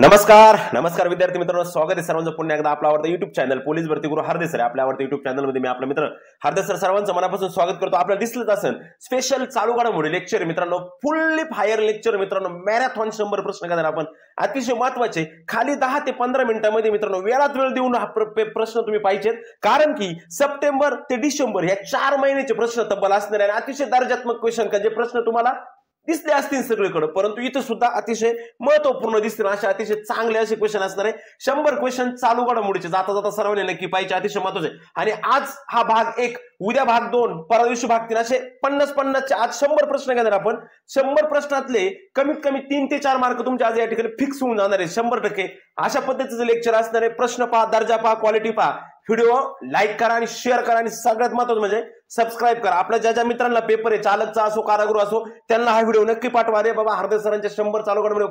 नमस्कार नमस्कार विद्यार्थी मित्रांनो, स्वागत आहे सर्वांचं पुन्हा एकदा आपला आवडता युट्यूब चॅनल पोलीस भरती गुरु हरदे सर. आपल्या आवडत्या युट्यूब चॅनल मध्ये मी आपला मित्र हरदे सर सर्वांचं मनापासून स्वागत करतो. आपल्याला दिसलंच असेल स्पेशल चालू घडामोडी लेक्चर मित्रांनो, फुल्ली फायर लेक्चर मित्रांनो, मॅरेथॉन 100 प्रश्न करणार आपण. अतिशय महत्त्वाचे, खाली 10 ते 15 मिनिटांमध्ये मित्रांनो वेळात वेळ देऊन हा प्रश्न तुम्ही पाहिजेत, कारण की सप्टेंबर ते डिसेंबर या 4 महिन्याचे प्रश्न तब्बल असणार आहे. अतिशय दर्जात्मक क्वेश्चन का जे प्रश्न तुम्हाला दिसले असतील सगळीकडे, परंतु इथं सुद्धा अतिशय महत्वपूर्ण दिसतील असे अतिशय चांगले असे क्वेश्चन असणार आहे. 100 क्वेश्चन चालू घडामोडीचे जाता जाता सर्वांनी नक्की पाहिजे, अतिशय महत्वाचे. आणि आज हा भाग 1, उद्या भाग 2, परवा दिवशी भाग 3 असे 50-50 आज 100 प्रश्न घेणार आपण. 100 प्रश्नातले कमीत कमी 3 ते 4 मार्क तुमच्या आज या ठिकाणी फिक्स होऊन जाणार आहे 100%. अशा पद्धतीचं लेक्चर असणार आहे. प्रश्न पहा, दर्जा पहा, क्वालिटी पहा. व्हिडिओ लाईक करा आणि शेअर करा आणि सगळ्यात महत्त्वाचं म्हणजे सबस्क्राईब करा. आपल्या ज्या ज्या मित्रांना पेपर आहे, चालकचा असो कारागृह असो, त्यांना हा व्हिडिओ नक्की पाठवा. रे बाबा, हरदे सरांचे 100 चालू घडामोडी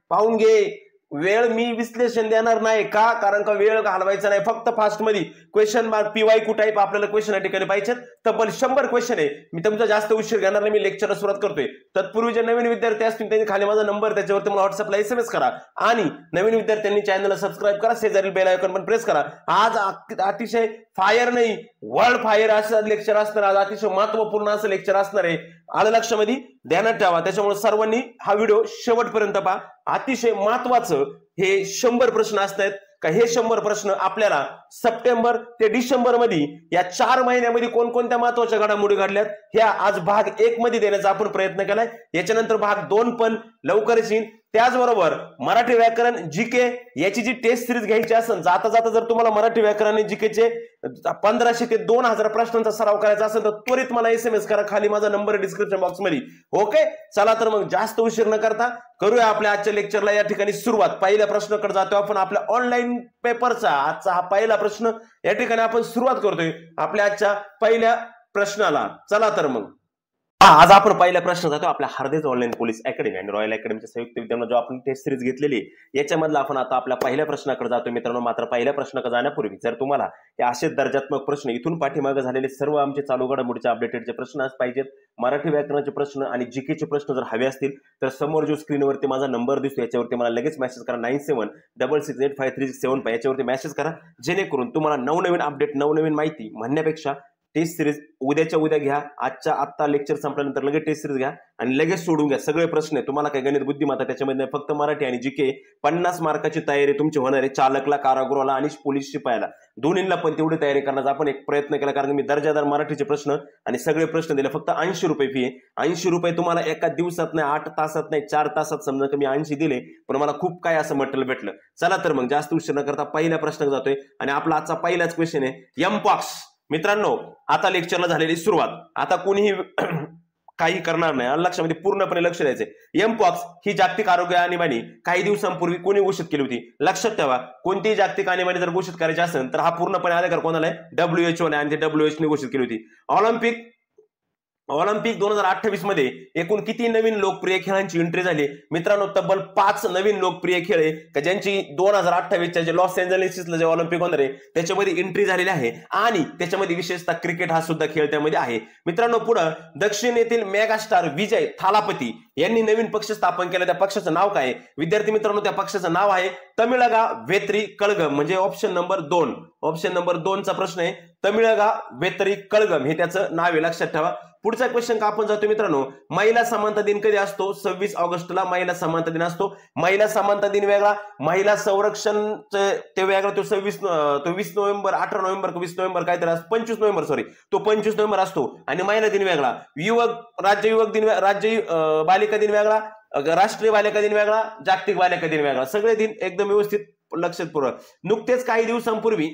पाहून घे. वेळ मी विश्लेषण देणार नाही का, कारण का वेळ घालवायचा नाही, फक्त फास्ट मध्ये क्वेश्चन मार्क PYQ टाईप आपल्याला क्वेश्चन या ठिकाणी पाहिजे. तब्बल 100 क्वेश्चन आहे. मी तुमचा जास्त उशीर घेणार नाही, मी लेक्चरला सुरुवात करतोय. तत्पूर्वी जे नवीन विद्यार्थी असतील त्यांनी खाली माझा नंबर त्याच्यावरती मला व्हॉट्सअपला SMS करा आणि नवीन विद्यार्थ्यांनी चॅनलला सबस्क्राईब करा, शेजारील बेल आयकॉन पण प्रेस करा. आज अतिशय फायर नाही, वर्ल्ड फायर असं लेक्चर असणार. आज अतिशय महत्वपूर्ण असं लेक्चर असणार आहे. आलं लक्षामध्ये, ध्यानात ठेवा. त्याच्यामुळे सर्वांनी हा व्हिडिओ शेवटपर्यंत पहा. अतिशय महत्वाचं हे 100 प्रश्न असतात का, हे 100 प्रश्न आपल्याला सप्टेंबर ते डिसेंबर मध्ये या 4 महिन्यामध्ये कोणकोणत्या महत्वाच्या घडामोडी घडल्यात ह्या आज भाग 1 मध्ये देण्याचा आपण प्रयत्न केलाय. याच्यानंतर भाग 2 पण लवकरच येईल. त्याचबरोबर मराठी व्याकरण जीके याची जी टेस्ट सिरीज घ्यायची असेल, जाता जाता जर तुम्हाला मराठी व्याकरण आणि जीकेचे 1500 ते 2000 प्रश्नांचा सराव करायचा असेल तर त्वरित मला SMS करा. खाली माझा नंबर डिस्क्रिप्शन बॉक्स मध्ये. ओके, चला तर मग जास्त उशीर न करता करूया आपल्या आजच्या लेक्चरला या ठिकाणी सुरुवात. पहिल्या प्रश्नाकडे जातो आपण. आपल्या ऑनलाईन पेपरचा आजचा हा पहिला प्रश्न या ठिकाणी आपण सुरुवात करतोय आपल्या आजच्या पहिल्या प्रश्नाला. चला तर मग आज आपण पहिला प्रश्न जातो आपल्या हरदेच ऑनलाईन पोलीस अकॅडमी आणि रॉयल अकॅडमीच्या संयुक्त विद्यमाने जो आपण टेस्ट सिरीज घेतलेली याच्यामधला आपण आता आपल्या पहिल्या प्रश्नाकडे जातो मित्रांनो. मात्र पहिल्या प्रश्नाकडे जाण्यापूर्वी जर तुम्हाला हे असे दर्जात्मक प्रश्न इथून पाठीमागे झालेले सर्व आमचे चालू घडामोडीचे अपडेटेडचे प्रश्न पाहिजेत, मराठी व्याकरणाचे प्रश्न आणि जीकेचे प्रश्न जर हवे असतील तर समोर जो स्क्रीनवरती माझा नंबर दिसतो याच्यावरती मला लगेच मेसेज करा. 9766853675 याच्यावरती मेसेज करा, जेणेकरून तुम्हाला नवनवीन अपडेट नवनवीन माहिती म्हणण्यापेक्षा टेस्ट सिरीज उद्याच्या उद्या घ्या, आजच्या आत्ता लेक्चर संपल्यानंतर लगेच टेस्ट सिरीज घ्या आणि लगेच सोडून घ्या. सगळे प्रश्न तुम्हाला काही गणित बुद्धिमत्ता त्याच्यामध्ये फक्त मराठी आणि जीके 50 मार्काची तयारी तुमची होणार आहे. चालकला, कारागृहाला आणि पोलीस शिपायाला दोन्हीला पण तेवढी तयारी करण्याचा आपण एक प्रयत्न केला, कारण मी दर्जादार मराठीचे प्रश्न आणि सगळे प्रश्न दिले. फक्त 80 रुपये फी आहे. 80 रुपये तुम्हाला एका दिवसात नाही, 8 तासात नाही, 4 तासात समजा कमी 80 दिले, पण मला खूप काय असं मटेरियल भेटलं. चला तर मग जास्त उशीर न करता पहिल्या प्रश्नात जातोय आणि आपला आजचा पहिलाच क्वेश्चन आहे एमपॉक्स. मित्रांनो, आता लेक्चरला झालेली सुरुवात. आता कोणीही काही करणार नाही, लक्षामध्ये पूर्णपणे लक्ष द्यायचंय. एमपॉक्स ही जागतिक आरोग्य आणीबाणी काही दिवसांपूर्वी कोणी घोषित केली होती? लक्षात ठेवा, कोणतीही जागतिक आणीबाणी जर घोषित करायची असेल तर हा पूर्णपणे अधिकार कोणाला आहे? WHO ने, आणि WHO ने घोषित केली होती. ऑलिम्पिक 2028 मध्ये एकूण किती नवीन लोकप्रिय खेळांची एंट्री झाली? मित्रांनो, तब्बल 5 नवीन लोकप्रिय खेळ आहे का ज्यांची 2028च्या जे लॉस एंजलिसला जे ऑलिम्पिक होणार आहे त्याच्यामध्ये एंट्री झालेली आहे आणि त्याच्यामध्ये विशेषतः क्रिकेट हा सुद्धा खेळ त्यामध्ये आहे. मित्रांनो, पुढे दक्षिण येथील मेगास्टार विजय थालापती यांनी नवीन पक्ष स्थापन केला. त्या पक्षाचं नाव काय? विद्यार्थी मित्रांनो, त्या पक्षाचं नाव आहे तमिळगा वेत्री कळगम, म्हणजे ऑप्शन नंबर 2. ऑप्शन नंबर 2चा प्रश्न आहे तमिळगा वेत्री कळगम, हे त्याचं नाव आहे, लक्षात ठेवा. पुढचा क्वेश्चन का आपण जातो मित्रांनो, महिला समानता दिन कधी असतो? 26 ऑगस्टला महिला समानता दिन असतो. महिला समानता दिन वेगळा, महिला संरक्षण ते वेगळा, तो 20 नोव्हेंबर, 18 नोव्हेंबर, 20 नोव्हेंबर काहीतरी असतो, 25 नोव्हेंबर सॉरी, तो 25 नोव्हेंबर असतो. आणि महिला दिन वेगळा, राज्य युवक दिन, राज्य बालिका दिन वेगळा, राष्ट्रीय बालिका दिन वेगळा, जागतिक बालिका दिन वेगळा. सगळे दिन एकदम व्यवस्थित लक्षात पूर्वक. नुकतेच काही दिवसांपूर्वी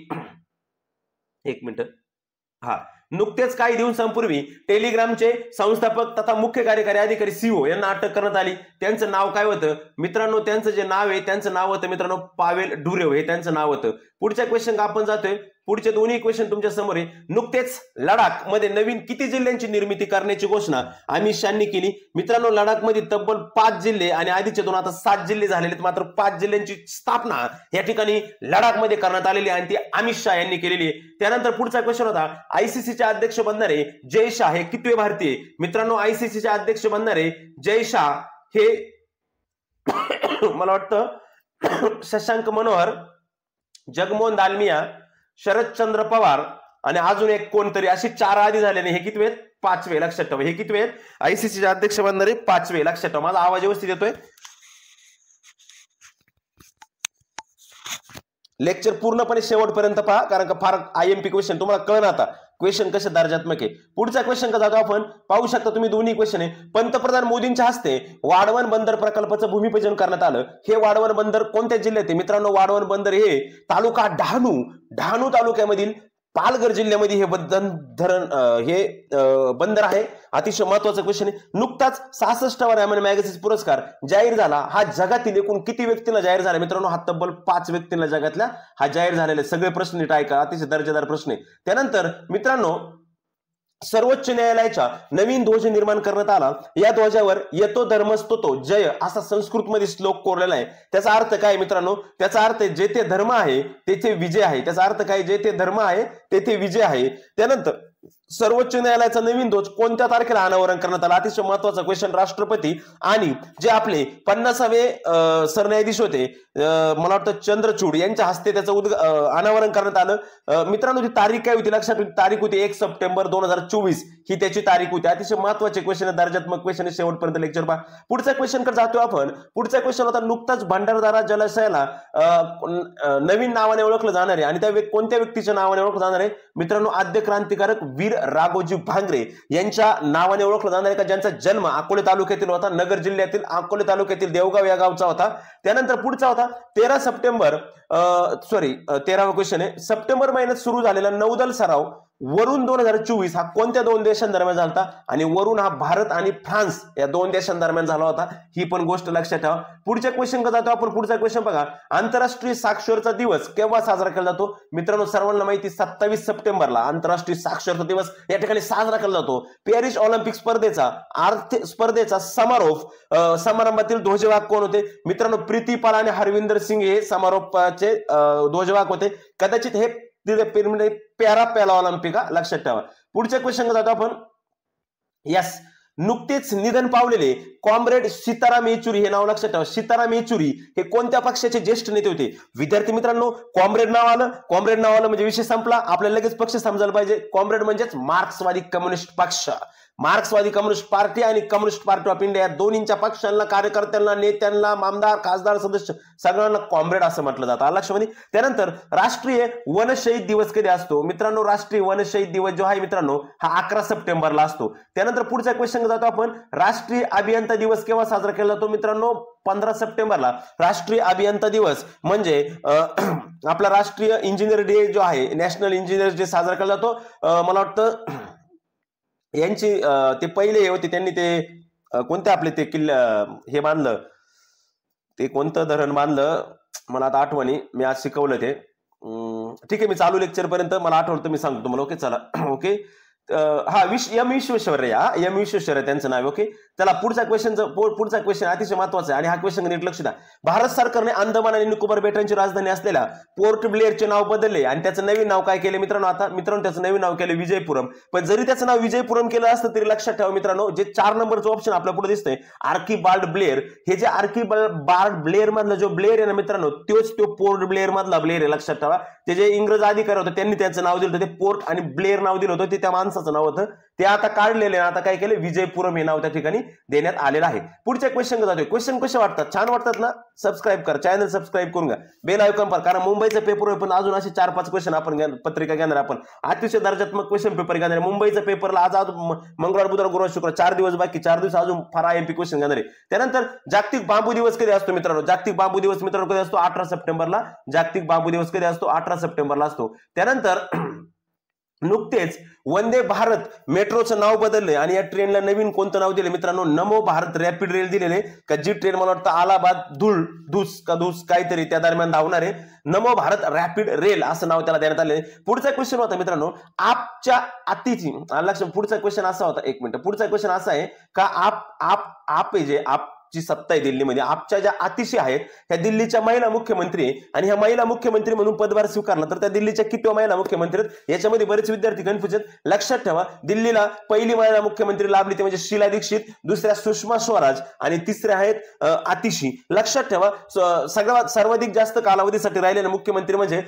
नुकतेच काही दिवसांपूर्वी टेलिग्रामचे संस्थापक तथा मुख्य कार्यकारी अधिकारी CEO यांना अटक करण्यात आली. त्यांचं नाव काय होतं मित्रांनो? त्यांचं जे नाव आहे त्यांचं नाव होतं मित्रांनो पावेल डुरेव, हे त्यांचं नाव होतं. पुढच्या क्वेश्चन का आपण जातोय. पुढचे दोन्ही क्वेश्चन तुमच्या समोर आहे. नुकतेच लडाख मध्ये नवीन किती जिल्ह्यांची निर्मिती करण्याची घोषणा अमित शहानी केली? मित्रांनो, लडाख मध्ये तब्बल 5 जिल्हे आणि आधीचे 2 आता 7 जिल्हे झालेले, मात्र 5 जिल्ह्यांची स्थापना या ठिकाणी लडाख मध्ये करण्यात आलेली आणि ती अमित शहा यांनी केलेली आहे. त्यानंतर पुढचा क्वेश्चन होता ICCचे अध्यक्ष बनणारे जय शाह हे कितवे भारतीय? मित्रांनो, ICCचे अध्यक्ष बनणारे जय शाह हे मला वाटतं शशांक मनोहर, जगमोहन दालमिया, शरदचंद्र पवार आणि अजून एक कोणतरी, अशी 4 आधी झाले नाही. हे किती वेळ? 5वे. लक्षात ठेवा. हे किती वेळ? आयसीसीचे अध्यक्ष बनणारे 5वे. लक्षात ठेवा. माझा आवाज व्यवस्थित येतोय? लेक्चर पूर्णपणे शेवटपर्यंत पहा, कारण का फार आयएमपी क्वेश्चन तुम्हाला कळणार. आता क्वेश्चन कसे दर्जात्मक आहे. पुढचा क्वेश्चन का जातो आपण पाहू शकता तुम्ही. दोन्ही क्वेश्चन आहे. पंतप्रधान मोदींच्या हस्ते वाढवण बंदर प्रकल्पाचं भूमिपूजन करण्यात आलं. हे वाढवण बंदर कोणत्या जिल्ह्यात आहे मित्रांनो? वाढवण बंदर हे तालुका डहाणू तालुक्यामधील पालघर जिल्ह्यामध्ये हे बंदर आहे. अतिशय महत्वाचा क्वेश्चन आहे. नुकताच 66वा रॅमन मॅगझिन पुरस्कार जाहीर झाला. हा जगातील एकूण किती व्यक्तींना जाहीर झाला मित्रांनो? हा तब्बल 5 व्यक्तींना जगातल्या हा जाहीर झालेला. सगळे प्रश्न नीट ऐका, अतिशय दर्जेदार प्रश्न आहे. त्यानंतर मित्रांनो सर्वोच्च न्यायालयाचा नवीन ध्वज निर्माण करण्यात आला. या ध्वजावर येतो धर्मस्तुतो जय असा संस्कृतमध्ये श्लोक कोरलेला आहे. त्याचा अर्थ काय मित्रांनो? त्याचा अर्थ जेथे धर्म आहे तेथे विजय आहे. त्याचा अर्थ काय? जेथे धर्म आहे तेथे विजय आहे. त्यानंतर सर्वोच्च न्यायालयाचा नवीन ध्वज कोणत्या तारखेला अनावरण करण्यात आला? अतिशय महत्वाचा क्वेश्चन. राष्ट्रपती आणि जे आपले 50वे सरन्यायाधीश होते, मला वाटतं चंद्रचूड यांच्या हस्ते त्याचं अनावरण करण्यात आलं. मित्रांनो ती तारीख काय होती? लक्षात ठेवा. तारीख होती 1 सप्टेंबर 2024 ही त्याची तारीख होती. अतिशय महत्वाचे क्वेश्चन, दर्जात्मक क्वेश्चन. शेवटपर्यंत लेक्चर पहा. पुढच्या क्वेश्चन कडे जातो आपण. पुढचा क्वेश्चन होता नुकताच भंडारदरा जलाशयाला नवीन नावाने ओळखलं जाणार आहे आणि त्या कोणत्या व्यक्तीच्या नावाने ओळखलं जाणार आहे मित्रांनो? आद्य क्रांतिकारक वीर राघोजी भांगरे यांच्या नावाने ओळखलं जाणार आहे का, ज्यांचा जन्म अकोले तालुक्यातील होता, नगर जिल्ह्यातील अकोले तालुक्यातील देवगाव या गावचा होता. त्यानंतर पुढचा होता 13वा क्वेश्चन आहे. सप्टेंबर महिन्यात सुरू झालेला नौदल सराव वरून 2024 हा कोणत्या 2 देशांदरम्यान झाला होता? आणि वरून हा भारत आणि फ्रान्स या 2 देशांदरम्यान झाला होता. ही पण गोष्ट लक्षात ठेवा. पुढच्या क्वेश्चन कडे जातो आपण. पुढचा क्वेश्चन बघा. आंतरराष्ट्रीय साक्षरता दिवस केव्हा साजरा केला जातो मित्रांनो? सर्वांना माहिती 27 सप्टेंबरला आंतरराष्ट्रीय साक्षरता दिवस या ठिकाणी साजरा केला जातो. पॅरिस ऑलिम्पिक स्पर्धेचा समारंभातील ध्वजवाहक कोण होते मित्रांनो? प्रीती पाल आणि हरविंदर सिंग हे समारोपाचे ध्वजवाहक होते. कदाचित हे पॅरा ऑलिम्पिक लक्षात ठेवा. पुढच्या क्वेश्चन जातो आपण. यस, नुकतेच निधन पावलेले कॉम्रेड सीताराम येचुरी हे नाव लक्षात ठेवा. सीताराम येचुरी हे कोणत्या पक्षाचे ज्येष्ठ नेते होते? विद्यार्थी मित्रांनो कॉम्रेड नाव आलं म्हणजे विषय संपला. आपल्याला लगेच पक्ष समजायला पाहिजे. कॉम्रेड म्हणजेच मार्क्सवादी कम्युनिस्ट पक्ष. मार्क्सवादी कम्युनिस्ट पार्टी आणि कम्युनिस्ट पार्टी ऑफ इंडिया या दोन्हींच्या पक्षांना, कार्यकर्त्यांना, नेत्यांना, आमदार, खासदार, सदस्य सगळ्यांना कॉम्रेड असं म्हटलं जातं. लक्षामध्ये. त्यानंतर राष्ट्रीय वनशहीद दिवस कधी असतो मित्रांनो? राष्ट्रीय वनशहीद दिवस जो आहे मित्रांनो हा 11 सप्टेंबरला असतो. त्यानंतर पुढचा क्वेश्चन जातो आपण. राष्ट्रीय अभियंता दिवस केव्हा साजरा केला जातो मित्रांनो? 15 सप्टेंबरला. राष्ट्रीय अभियंता दिवस म्हणजे आपला राष्ट्रीय इंजिनियर डे जो आहे, नॅशनल इंजिनियर डे साजरा केला जातो. मला वाटतं यांची ते पहिले होते, त्यांनी ते कोणते आपले ते हे बांधलं, ते कोणतं धरण बांधलं मला आता आठवणी, मी आज शिकवलं ते. ठीक आहे, मी चालू लेक्चर पर्यंत मला आठवलं मी सांगतो तुम्हाला. ओके चला. ओके एम विश्वेश्वरय्या त्यांचं नाव. ओके चला. पुढचा क्वेश्चन अतिशय महत्वाचा आहे आणि हा क्वेश्चन नीट लक्ष द्या. भारत सरकारने अंदमान आणि निकोबार बेटांची राजधानी असलेल्या पोर्ट ब्लेअरचे नाव बदलले आणि त्याचं नवीन नाव काय केले मित्रांनो? आता मित्रांनो त्याचं नवीन नाव केलं विजयपुरम. पण जरी त्याचं नाव विजयपुरम केलं असतं तरी लक्षात ठेवा मित्रांनो, जे 4 नंबरचं ऑप्शन आपल्या पुढे दिसतंय आर्कीबाल्ड ब्लेअर, हे जे आर्कीबाल्ड ब्लेअर मधला जो ब्लेअर आहे ना मित्रांनो, तोच तो पोर्ट ब्लेअर मधला ब्लेअर आहे. लक्षात ठेवा. ते जे इंग्रज अधिकारी होते त्यांनी त्याचं नाव दिलं होतं, ते पोर्ट आणि ब्लेअर नाव दिलं होतं, ते त्या माणसाचं नाव होतं. ते आता काढलेले, आता काय केलं, विजयपुरम हे नाव त्या ठिकाणी देण्यात आलेलं आहे. पुढच्या क्वेश्चन जातोय. क्वेश्चन कसे वाटतात? छान वाटतात ना? सबस्क्राईब कर, चॅनल सबस्क्राईब करून घ्या, बेल आयकॉन पर, कारण मुंबईचा पेपर आहे पण अजून असे 4-5 क्वेश्चन आपण पत्रिका घेणार. आपण अतिशय दर्जात्मक क्वेश्चन पेपर घेणार. मुंबईचा पेपरला आज मंगळवार, बुधवार, गुरुवार, शुक्रवार 4 दिवस बाकी, 4 दिवस अजून फार आयएमपी क्वेश्चन घेणार आहे. त्यानंतर जागतिक बांबू दिवस कधी असतो मित्रांनो? जागतिक बांबू दिवस मित्रांनो कधी असतो? 18 सप्टेंबरला. जागतिक बांबू दिवस कधी असतो? 18 सप्टेंबरला असतो. त्यानंतर नुकतेच वंदे भारत मेट्रोचं नाव बदललंय आणि या ट्रेनला नवीन कोणतं नाव दिले मित्रांनो? नमो भारत रॅपिड रेल दिलेले. का जी ट्रेन मला वाटतं अलाहाबाद धूस काहीतरी त्या दरम्यान धावणार आहे. नमो भारत रॅपिड रेल असं नाव त्याला देण्यात आले. पुढचा क्वेश्चन होता मित्रांनो आपच्या अतिथी. पुढचा क्वेश्चन असा होता, एक मिनिट. पुढचा क्वेश्चन असा आहे का आप ची सत्ता आहे दिल्लीमध्ये. आपच्या ज्या आतिशी आहेत ह्या दिल्लीच्या महिला मुख्यमंत्री आहे आणि ह्या महिला मुख्यमंत्री म्हणून पदभार स्वीकारला तर त्या दिल्लीच्या किती महिला मुख्यमंत्री आहेत याच्यामध्ये बरेच विद्यार्थी कन्फ्युज आहेत. लक्षात ठेवा, दिल्लीला पहिली महिला मुख्यमंत्री लाभली ते म्हणजे शीला दीक्षित, दुसऱ्या सुषमा स्वराज आणि तिसऱ्या आहेत आतिशी. लक्षात ठेवा, सगळ्यात सर्वाधिक जास्त कालावधीसाठी राहिलेले मुख्यमंत्री म्हणजे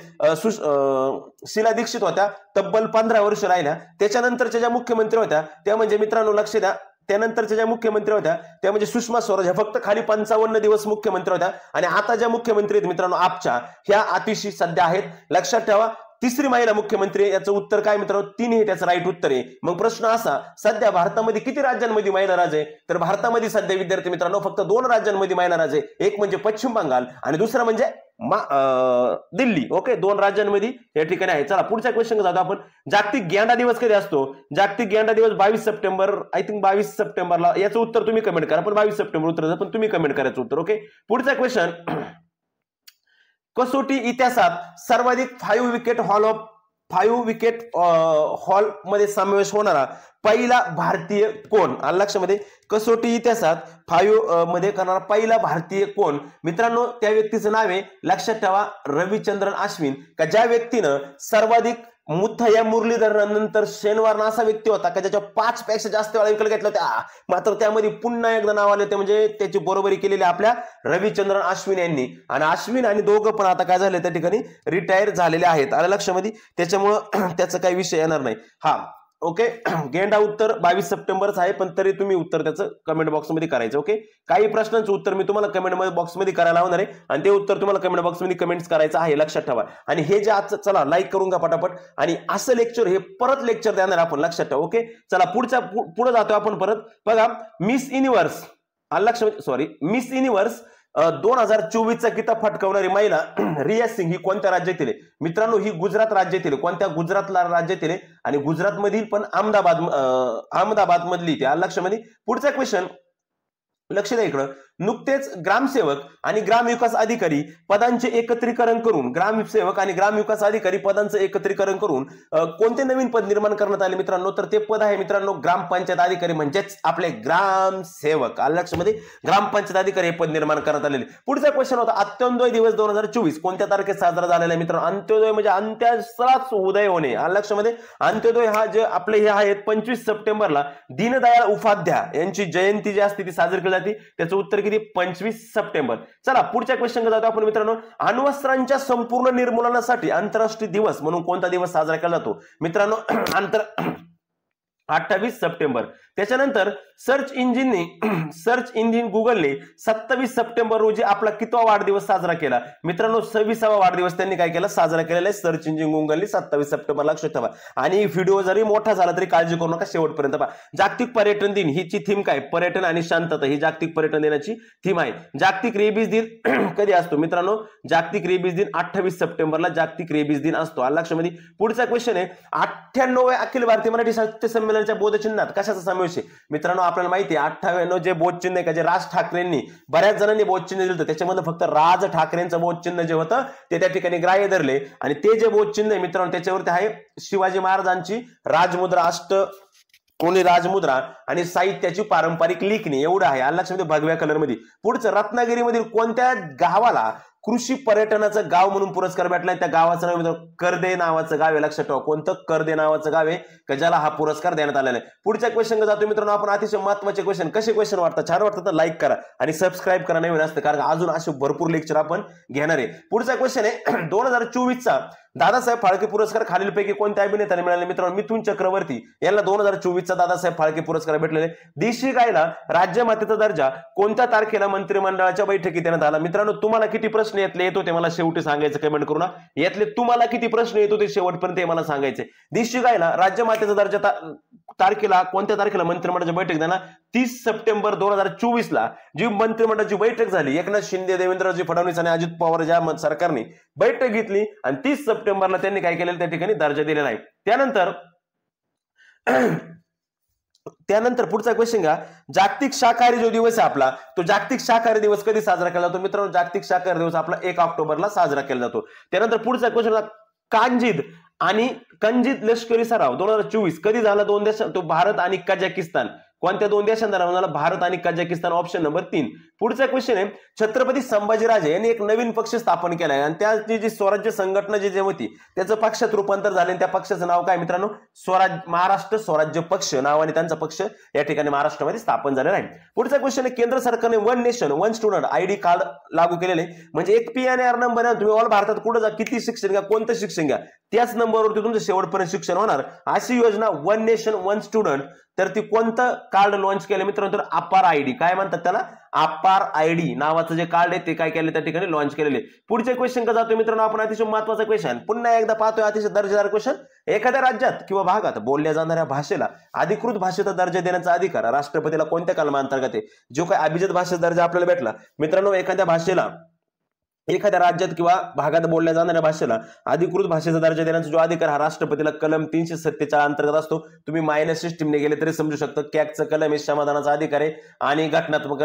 शीला दीक्षित होत्या, तब्बल 15 वर्ष राहिल्या. त्याच्यानंतरच्या ज्या मुख्यमंत्री होत्या त्या म्हणजे मित्रांनो लक्ष द्या, त्यानंतरच्या ज्या मुख्यमंत्री होत्या त्या म्हणजे सुषमा स्वराज, ह्या फक्त खाली 55 दिवस मुख्यमंत्री होत्या. आणि आता ज्या मुख्यमंत्री आहेत मित्रांनो आपच्या, ह्या आतिशी सध्या आहेत. लक्षात ठेवा, तिसरी महिला मुख्यमंत्री, याचं उत्तर काय मित्रांनो 3 हे त्याचं राईट उत्तर आहे. मग प्रश्न असा, सध्या भारतामध्ये किती राज्यांमध्ये महिला राज आहे? तर भारतामध्ये सध्या विद्यार्थी मित्रांनो फक्त 2 राज्यांमध्ये महिला राज आहे. एक म्हणजे पश्चिम बंगाल आणि दुसरं म्हणजे दिल्ली. ओके, 2 राज्यांमध्ये या ठिकाणी आहे. चला पुढच्या क्वेश्चन जातो आपण. जागतिक गेंडा दिवस कधी असतो? जागतिक गेंडा दिवस 22 सप्टेंबर, आय थिंक 22 सप्टेंबरला. याचं उत्तर तुम्ही कमेंट करा, पण 22 सप्टेंबर उत्तर पण तुम्ही कमेंट करायचं उत्तर. ओके, पुढचा क्वेश्चन. कसोटी इतिहासात सर्वाधिक 5 विकेट हॉल मध्ये समावेश होणारा पहिला भारतीय कोण? लक्षामध्ये, कसोटी इतिहासात 5 मध्ये करणारा पहिला भारतीय कोण? मित्रांनो त्या व्यक्तीचं नाव आहे, लक्षात ठेवा, रविचंद्रन अश्विन. का ज्या व्यक्तीनं सर्वाधिक मुथय्या मुरलीधरनंतर शेनवार असा व्यक्ती होता का ज्याच्या 5 पेक्षा जास्त वेळा विकेट घेतल्या होत्या, मात्र त्यामध्ये पुन्हा एकदा नाव आले ते म्हणजे त्याची बरोबरी केलेली आपल्या रविचंद्रन अश्विन यांनी. आणि अश्विन आणि दोघं पण आता काय झाले त्या ठिकाणी रिटायर झालेले आहेत. आलं लक्षामध्ये, त्याच्यामुळं त्याचा काही विषय येणार नाही. हा ओके, गेंडा उत्तर 22 सप्टेंबरच आहे, पण तरी तुम्ही उत्तर त्याचं कमेंट बॉक्समध्ये करायचं. ओके, काही प्रश्नांचं उत्तर मी तुम्हाला कमेंट बॉक्समध्ये करायला लावणार आहे आणि ते उत्तर तुम्हाला कमेंट बॉक्समध्ये कमेंट्स करायचं आहे. लक्षात ठेवा. आणि हे जे आज, चला लाईक करून घ्या पटापट. आणि असं लेक्चर हे परत लेक्चर देणार आपण, लक्षात ठेवा. ओके, चला पुढे जातो आपण परत. बघा, मिस युनिव्हर्स, मिस युनिव्हर्स 2024चा किताब फटकावणारी महिला रिया सिंग ही कोणत्या राज्यातील आहे? मित्रांनो ही गुजरात राज्यातील. कोणत्या? गुजरात राज्यातील आहे आणि गुजरात मधील पण अहमदाबाद मधली ती. लक्षामध्ये. पुढचा क्वेश्चन, लक्ष द्या इकडं. नुकतेच ग्रामसेवक आणि ग्रामविकास अधिकारी पदांचे एकत्रीकरण करून, ग्रामसेवक आणि ग्रामविकास अधिकारी पदांचं एकत्रीकरण करून कोणते नवीन पद निर्माण करण्यात आले मित्रांनो? तर ते पद आहे मित्रांनो ग्रामपंचायत अधिकारी, म्हणजेच आपले ग्रामसेवक. लक्षामध्ये, ग्रामपंचायत अधिकारी हे पद निर्माण करण्यात आलेले. पुढचा क्वेश्चन होता, अंत्योदय दिवस 2024 कोणत्या तारखेत साजरा झालेला आहे मित्रांनो? अंत्योदय म्हणजे अंत्याचाच उदय होणे. लक्षामध्ये, अंत्योदय हा जे आपले हे आहेत 25 सप्टेंबरला दीनदयाळ उपाध्याय यांची जयंती जी असते ती साजरी केली जाते. त्याचं उत्तर किती? 25 सप्टेंबर. चला पुढच्या क्वेश्चन जातो आपण मित्रांनो. अण्वस्त्रांच्या संपूर्ण निर्मूलनासाठी आंतरराष्ट्रीय दिवस म्हणून कोणता दिवस साजरा केला जातो मित्रांनो? 28 सप्टेंबर. त्याच्यानंतर सर्च इंजिन गुगलने 27 सप्टेंबर रोजी आपला कितवा वाढदिवस साजरा केला मित्रांनो? 26वा वाढदिवस त्यांनी काय केला? साजरा केलेला आहे सर्च इंजिन गुगलने 27 सप्टेंबर. लक्षात ठेवा. आणि व्हिडिओ जरी मोठा झाला तरी काळजी करू नका, शेवटपर्यंत पहा. जागतिक पर्यटन दिन हिची थीम काय? पर्यटन आणि शांतता ही जागतिक पर्यटन दिनाची थीम आहे. जागतिक रेबीज दिन कधी असतो मित्रांनो? जागतिक रेबीज दिन 28 सप्टेंबरला जागतिक रेबीज दिन असतो. लक्षामध्ये. पुढचा क्वेश्चन आहे, 98व्या अखिल भारतीय मराठी साहित्य संमेलनाच्या बोधचिन्हात कशाचा समावेश आहे मित्रांनो? आपल्याला माहिती आहे 98 जे बोधचिन्ह आहे का जे राज ठाकरेंनी, बऱ्याच जणांनी बोधचिन्ह दिलं होतं, त्याच्यामध्ये फक्त राज ठाकरेंचं बोधचिन्ह जे होतं ते त्या ठिकाणी ग्राह्य धरले. आणि ते जे बोधचिन्ह आहे मित्रांनो त्याच्यावरती आहे शिवाजी महाराजांची राजमुद्रा, कोणी राजमुद्रा आणि साहित्याची पारंपरिक लेखणी, एवढं आहे. लक्षामध्ये, भगव्या कलर मध्ये. पुढचं, रत्नागिरीमधील कोणत्या गावाला कृषी पर्यटनाचं गाव म्हणून पुरस्कार भेटलाय? त्या गावाचं नाव मित्रांनो कर्दे नावाचं गाव आहे. लक्षात ठेवा. कोणतं? कर्दे नावाचं गाव आहे का ज्याला हा पुरस्कार देण्यात आलेला आहे. पुढच्या क्वेश्चन जातो मित्रांनो आपण. अतिशय महत्त्वाचे क्वेश्चन. कसे क्वेश्चन वाटतात? छान वाटतं तर लाईक करा आणि सबस्क्राईब करा नवीन असतं, कारण अजून असे भरपूर लेक्चर आपण घेणार आहे. पुढचा क्वेश्चन आहे 2024चा दादासाहेब फाळके पुरस्कार खालीलपैकी कोणत्या अभिनेत्याने मिळाले मित्रांनो? मिथुन चक्रवर्ती यांना 2024चा दादासाहेब फाळके पुरस्कार भेटलेले. देशी गायला राज्यमातेचा दर्जा कोणत्या तारखेला मंत्रिमंडळाच्या बैठकीत देण्यात आला मित्रांनो? तुम्हाला किती प्रश्न यातले येत होते मला शेवटी सांगायचं, कमेंट करू ना. यातले तुम्हाला किती प्रश्न येत होते शेवटपर्यंत मला सांगायचे. देशी गायला राज्यमातेचा दर्जा तारखेला, कोणत्या तारखेला मंत्रिमंडळाची बैठक देणार? 30 सप्टेंबर 2024ला जी मंत्रिमंडळाची बैठक झाली, एकनाथ शिंदे, देवेंद्रजी फडणवीस आणि अजित पवार ज्या सरकारने बैठक घेतली आणि 30 सप्टेंबरला त्यांनी काय केलेलं? त्या ठिकाणी दर्जा दिलेला आहे. त्यानंतर पुढचा क्वेश्चन घ्या. जागतिक शाकाहारी जो दिवस आहे आपला, तो जागतिक शाकाहारी दिवस कधी साजरा केला जातो मित्रांनो? जागतिक शाकाहारी दिवस आपला 1 ऑक्टोबरला साजरा केला जातो. त्यानंतर पुढचा क्वेश्चन, कांजीद आणि कंजित लष्करी सराव 2024 कधी झाला? 2 देश, तो भारत आणि कझाकिस्तान. कोणत्या 2 देशांदरम्यान झाला? भारत आणि कझाकिस्तान. Option number 3. पुढचा क्वेश्चन आहे, छत्रपती संभाजीराजे यांनी एक नवीन पक्ष स्थापन केलाय आणि त्याची जी स्वराज्य संघटना जी होती त्याचं पक्षात रूपांतर झाले. त्या पक्षाचं नाव काय मित्रांनो? महाराष्ट्र स्वराज्य पक्ष नावाने त्यांचा पक्ष या ठिकाणी महाराष्ट्रामध्ये स्थापन झालेला आहे. पुढचा क्वेश्चन आहे, केंद्र सरकारने one nation one student ID card लागू केलेले. म्हणजे एक PNR नंबर आहे, तुम्ही ऑल भारतात कुठे जा, किती शिक्षण घ्या, कोणतं शिक्षण घ्या, त्याच नंबरवरती तुमचं शेवटपर्यंत शिक्षण होणार. अशी योजना वन नेशन वन स्टुडंट, तर ती कोणतं कार्ड लॉन्च केलं मित्रांनो? तर अपार आयडी, काय म्हणतात त्याला? अपार आयडी नावाचं जे कार्ड आहे ते काय केले त्या ठिकाणी लॉन्च केलेले. पुढचे क्वेश्चन का जातो मित्रांनो आपण? अतिशय महत्वाचा क्वेश्चन पुन्हा एकदा पाहतोय, अतिशय दर्जेदार क्वेश्चन. एखाद्या राज्यात किंवा भागात बोलल्या जाणाऱ्या भाषेला अधिकृत भाषेचा दर्जा देण्याचा अधिकार राष्ट्रपतीला कोणत्या कलमांतर्गत आहे? जो काय अभिजात भाषेचा दर्जा आपल्याला भेटला मित्रांनो, एखाद्या भाषेला, एखाद्या राज्यात किंवा भागात बोलल्या जाणाऱ्या भाषेला अधिकृत भाषेचा दर्जा देण्याचा जो अधिकार हा राष्ट्रपतीला कलम 347 अंतर्गत असतो. तुम्ही मायनस सिस्टीमने गेले तरी समजू शकता. कॅगचं कलम हे समाधानाचा अधिकार आहे आणि घटनात्मक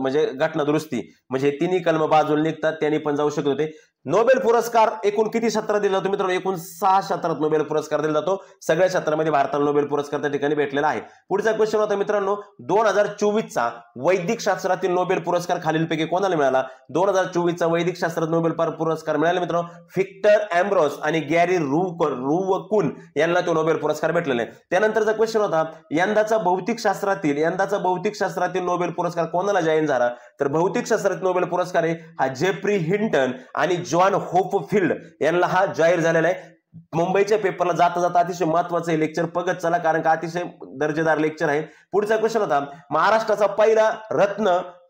म्हणजे घटना दुरुस्ती, म्हणजे तिन्ही कलम बाजूला निघतात, त्यांनी पण जाऊ शकत होते. नोबेल पुरस्कार एकूण किती क्षेत्रात दिला जातो मित्रांनो? एकूण 6 क्षेत्रात नोबेल पुरस्कार दिला जातो. सगळ्या क्षेत्रामध्ये भारताला नोबेल पुरस्कार त्या ठिकाणी भेटलेला आहे. पुढचा क्वेश्चन होता मित्रांनो, 2024चा वैदिक शास्त्रातील नोबेल पुरस्कार खालीलपैकी कोणाला मिळाला? 2024चा वैदिक शास्त्रात नोबेल पुरस्कार मिळाला मित्रांनो व्हिक्टर एम्ब्रोस आणि गॅरी रुवकुन यांना तो नोबेल पुरस्कार भेटलेला आहे. त्यानंतरचा क्वेश्चन होता, यंदाचा भौतिक शास्त्रातील नोबेल पुरस्कार कोणाला जाहीर झाला? तर भौतिक शास्त्रातील नोबेल पुरस्कार आहे हा जेफ्री हिंटन आणि जॉन होपफिल्ड यांना हा जाहीर झालेला आहे. मुंबईच्या पेपरला जाता जाता अतिशय महत्वाचं लेक्चर बघत चला, कारण का अतिशय दर्जेदार लेक्चर आहे. पुढचा क्वेश्चन होता, महाराष्ट्राचा पहिला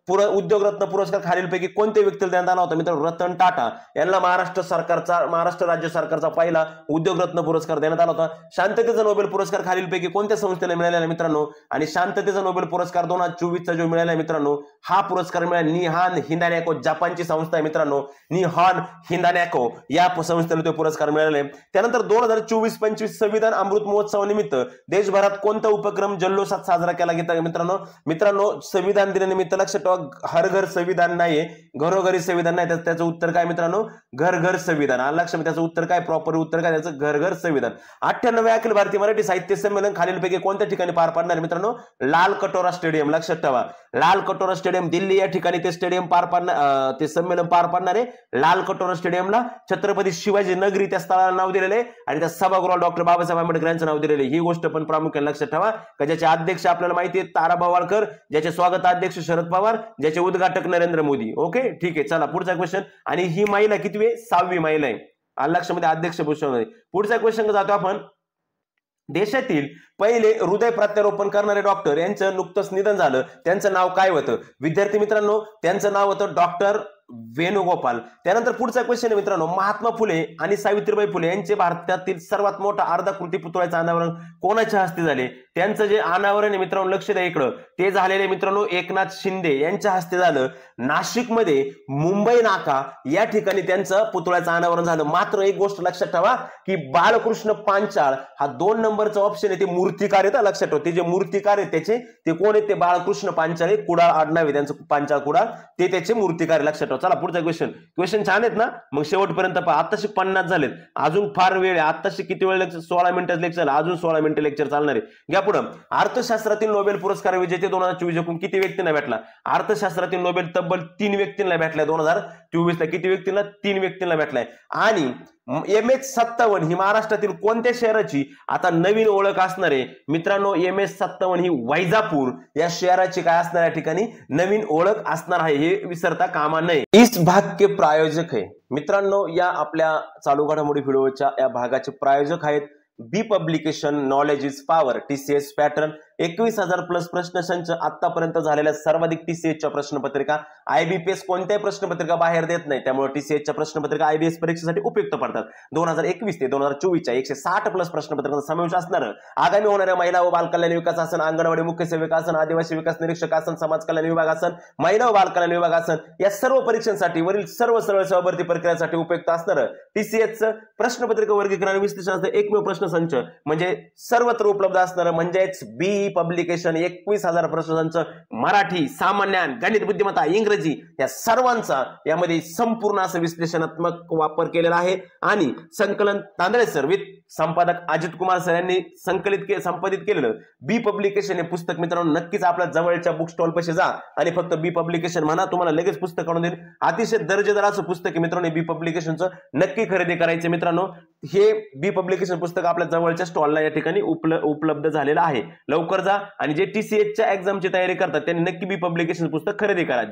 उद्योग रत्न पुरस्कार खालीलपैकी कोणत्या व्यक्तीला देण्यात आला होता? मित्रांनो रतन टाटा यांना महाराष्ट्र राज्य सरकारचा पहिला उद्योग रत्न पुरस्कार देण्यात आला होता. शांततेचा नोबेल पुरस्कार खालीलपैकी कोणत्या संस्थेला मिळालेला मित्रांनो? आणि शांततेचा नोबेल पुरस्कार 2024चा जो मिळाला मित्रांनो, हा पुरस्कार मिळाला निहान हिंदानॅको, जपानची संस्था आहे मित्रांनो, निहान हिंदानॅको या संस्थेला तो पुरस्कार मिळाला आहे. त्यानंतर 2024-25 संविधान अमृत महोत्सवानिमित्त देशभरात कोणता उपक्रम जल्लोषात साजरा केला गेला मित्रांनो? संविधान दिनानिमित्त लक्षात ठेवा, हर घर संविधान नाहीये, घरोघरी संविधान नाही. त्याचं उत्तर काय मित्रांनो? घर घर संविधान. लक्षात, त्याचं उत्तर काय? प्रॉपर उत्तर काय त्याचं? घर घर संविधान. 98व्या अखिल भारतीय मराठी साहित्य संमेलन खालीलपैकी कोणत्या ठिकाणी पार पाडणार मित्रांनो? लाल कटोरा स्टेडियम. लक्षात ठेवा, लाल कटोरा स्टेडियम दिल्ली या ठिकाणी ते स्टेडियम पार पाडणार, ते संमेलन पार पाडणार आहे. लाल कटोरा स्टेडियमला छत्रपती शिवाजी नगरी त्या स्थळाला नाव दिलेले आहे आणि त्या सभागृहाला डॉक्टर बाबासाहेब आंबेडकर यांचं नाव दिलेले. ही गोष्ट पण प्रामुख्याने लक्षात ठेवा, का ज्याचे अध्यक्ष आपल्याला माहिती आहे ताराभाऊ वाळकर, ज्याचे स्वागताध्यक्ष शरद पवार, ज्याचे उद्घाटक नरेंद्र मोदी. ओके, ठीक आहे. चला पुढचा क्वेश्चन. आणि ही महिला किती आहे? 6वी महिला आहे लक्षामध्ये अध्यक्ष भूषण. पुढचा क्वेश्चन जातो आपण, देशातील पहिले हृदय प्रत्यारोपण करणारे डॉक्टर यांचं नुकतंच निधन झालं, त्यांचं नाव काय होतं? विद्यार्थी मित्रांनो, त्यांचं नाव होतं डॉक्टर वेणुगोपाल. त्यानंतर पुढचा क्वेश्चन आहे मित्रांनो, महात्मा फुले आणि सावित्रीबाई फुले यांचे भारतातील सर्वात मोठा अर्धाकृती पुतळ्याचं अनावरण कोणाच्या हस्ते झाले? त्यांचं जे अनावरण आहे मित्रांनो, लक्ष द्या इकडं, ते झालेले मित्रांनो एकनाथ शिंदे यांच्या हस्ते झालं. नाशिकमध्ये मुंबई नाका या ठिकाणी त्यांचं पुतळ्याचं अनावरण झालं. मात्र एक गोष्ट लक्षात ठेवा, की बाळकृष्ण पांचाळ हा 2 नंबरचा ऑप्शन आहे, ते मूर्तिकार आहेत. लक्षात ठेवा, ते जे मूर्तिकार आहेत ते कोण आहेत? ते बाळकृष्ण पांचाळ, कुडाळ आडनाव आहे त्यांचं, पांचाळ कुडाळ, ते त्याचे मूर्तिकार. लक्षात ठेवा. चला पुढचा क्वेश्चन छान आहेत ना, मग शेवटपर्यंत पहा. आताशी 50 झालेत, अजून फार वेळ आहे. आताशी किती वेळ लेक्चर? 16 मिनिटं लेक्चर, अजून 16 मिनिटं लेक्चर चालणार आहे. घ्या पुढे. अर्थशास्त्रातील नोबेल पुरस्कार विजेते 2024 एकूण किती व्यक्तींना भेटला? अर्थशास्त्रातील नोबेल तब्बल 3 व्यक्तींना भेटलाय. 2024ला किती व्यक्तींना? 3 व्यक्तींना भेटलाय. आणि MH57 ही महाराष्ट्रातील कोणत्या शहराची आता नवीन ओळख असणार आहे मित्रांनो? MH57 ही वैजापूर या शहराची काय असणार या ठिकाणी नवीन ओळख असणार आहे, हे विसरता कामा नये. इस भाग के प्रायोजक आहे मित्रांनो, या आपल्या चालू घडामोडी व्हिडिओच्या या भागाचे प्रायोजक आहेत B publication, knowledge is power, TCS pattern. 21,000 plus प्रश्नसंच आतापर्यंत झालेल्या सर्वाधिक TCSच्या प्रश्नपत्रिका. IBPS कोणत्याही प्रश्नपत्रिका बाहेर देत नाही, त्यामुळे TCSच्या प्रश्नपत्रिका IBS परीक्षेसाठी उपयुक्त पडतात. 2021 ते 2024च्या 160 प्लस प्रश्नपत्रिकांचा समावेश असणार. आगामी होणाऱ्या महिला व बालकल्याण विकास आसन, अंगणवाडी मुख्य सेविका आसन, आदिवासी विकास निरीक्षक आसन, समाज कल्याण विभाग आसन, महिला व बालकल्याण विभाग आसन या सर्व परीक्षांसाठी वरील सर्व सरळ सहभरती प्रक्रियेसाठी उपयुक्त असणार. TCSचं प्रश्नपत्रिका वर्गीकरण विश्लेषणाचा एकमेव प्रश्नसंच म्हणजे सर्वत्र उपलब्ध असणार, म्हणजेच बी पब्लिकेशन 21,000 प्रश्नांचं मराठी, सामान्य, गणित, बुद्धिमत्ता, इंग्रजी या सर्वांचा यामध्ये संपूर्ण असं विश्लेषणात्मक वापर केलेला आहे आणि संकलन तांदळे सर विथ संपादक अजित कुमार सर यांनी संपादित केलेलं बी पब्लिकेशन हे पुस्तक मित्रांनो नक्कीच आपल्या जवळच्या बुक स्टॉल पाशी जा आणि फक्त बी पब्लिकेशन म्हणा, तुम्हाला लगेच पुस्तक आणून देईल. अतिशय दर्जेदार असं पुस्तक आहे मित्रांनो. बी पब्लिकेशनचं नक्की खरेदी करायचे मित्रांनो. हे बी पब्लिकेशन पुस्तक आपल्या जवळच्या स्टॉलला या ठिकाणी उपलब्ध झालेलं आहे. लवकर जा आणि जे TCHच्या एक्झामची तयारी करतात त्यांनी नक्की बी पब्लिकेशन पुस्तक खरेदी करा.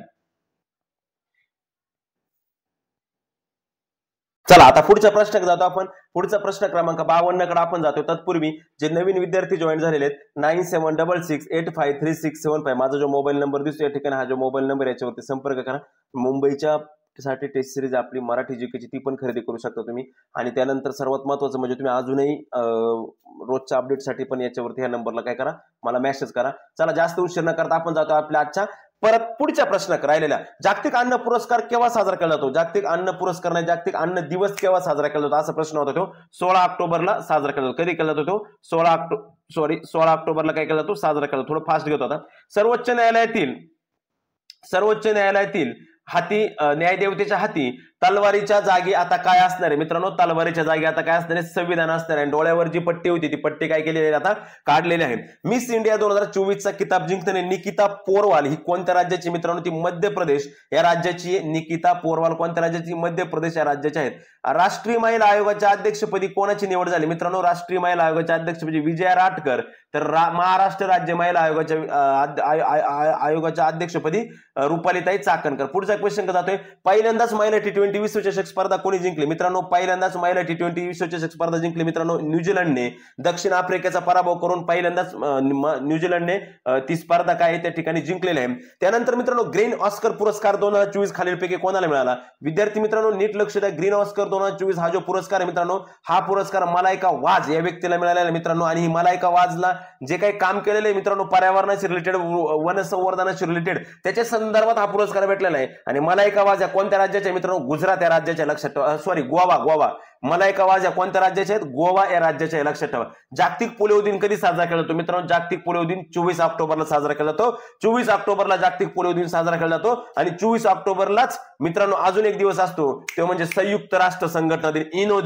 चला आता पुढच्या प्रश्नाकडे जातो आपण. पुढचा प्रश्न क्रमांक 52 कडे आपण जातो. तत्पूर्वी जे नवीन विद्यार्थी जॉईन झालेले आहेत 9766853675 माझा जो मोबाईल नंबर दिसतो या ठिकाणी, हा जो मोबाईल नंबर याच्यावरती संपर्क करा. मुंबईच्या साठी टेस्ट सिरीज आपली मराठी जीकेची ती पण खरेदी करू शकता तुम्ही. आणि त्यानंतर सर्वात महत्त्वाचं म्हणजे तुम्ही अजूनही रोजच्या अपडेटसाठी पण याच्यावरती ह्या नंबरला काय करा, मला मेसेज करा. चला जास्त उशीर न करता आपण जातो आपल्या आजच्या परत पुढच्या प्रश्न राहिलेला. जागतिक अन्न पुरस्कार केव्हा साजरा केला जातो? जागतिक अन्न पुरस्कार नाही, जागतिक अन्न दिवस केव्हा साजरा केला जातो असा प्रश्न होता. तो 16 ऑक्टोबरला साजरा केला जातो. कधी केला जातो तो? 16 ऑक्टोबरला काय केला जातो? साजरा केला. थोडं फास्ट घेतो आता. सर्वोच्च न्यायालयातील हाती, न्यायदेवतेच्या हाती तलवारीच्या जागी आता काय असणार आहे मित्रांनो? तलवारीच्या जागी आता काय असणार आहे? संविधान असणार आहे. डोळ्यावर जी पट्टी होती ती पट्टी काय केलेली आहे आता? काढलेली आहे. मिस इंडिया 2024चा किताब जिंकणारी निकिता पोरवाल ही कोणत्या राज्याची मित्रांनो? ती मध्य प्रदेश या राज्याची. निकिता पोरवाल कोणत्या राज्याची? मध्य प्रदेश या राज्याची आहेत. राष्ट्रीय महिला आयोगाच्या अध्यक्षपदी कोणाची निवड झाली मित्रांनो? राष्ट्रीय महिला आयोगाच्या अध्यक्षपदी विजया राटकर. तर महाराष्ट्र राज्य महिला आयोगाच्या अध्यक्षपदी रुपालीताई चाकणकर. पुढचा क्वेश्चन जातोय. पहिल्यांदाच महिला T20 विश्वचषक स्पर्धा कोणी जिंकली मित्रांनो? पहिल्यांदाच महिला T20 विश्वचषक स्पर्धा जिंकली मित्रांनो न्यूझीलंडने. दक्षिण आफ्रिकेचा पराभव करून पहिल्यांदाच न्यूझीलंडने ती स्पर्धा काय त्या ठिकाणी जिंकलेली आहे. त्यानंतर मित्रांनो ग्रीन ऑस्कर पुरस्कार 2024 खालीलपैकी कोणाला मिळाला? विद्यार्थी मित्रांनो नीट लक्ष द्या. ग्रीन ऑस्कर 2024 हा जो पुरस्कार आहे मित्रांनो, हा पुरस्कार मलायका वाज या व्यक्तीला मिळालेला आहे मित्रांनो. आणि ही मलायका वाजला जे काही काम केलेलं आहे मित्रांनो पर्यावरणाशी रिलेटेड, वन संवर्धनाशी रिलेटेड त्याच्या संदर्भात हा पुरस्कार भेटलेला आहे. आणि मलायका वाज या कोणत्या राज्याच्या मित्रांनो? गुजरात या राज्याच्या. लक्षात ठेवा. सॉरी, गोवा. मलायका वाज या कोणत्या राज्याच्या आहेत? गोवा या राज्याच्या. लक्षात ठेवा. जागतिक पोलिओ दिन कधी साजरा केला जातो मित्रांनो? जागतिक पोलिओ दिन 24 ऑक्टोबरला साजरा केला जातो. 24 ऑक्टोबरला जागतिक पोलिओ दिन साजरा केला जातो. आणि 24 ऑक्टोबरलाच मित्रांनो अजून एक दिवस असतो, ते म्हणजे संयुक्त राष्ट्र संघटना दिन, इनो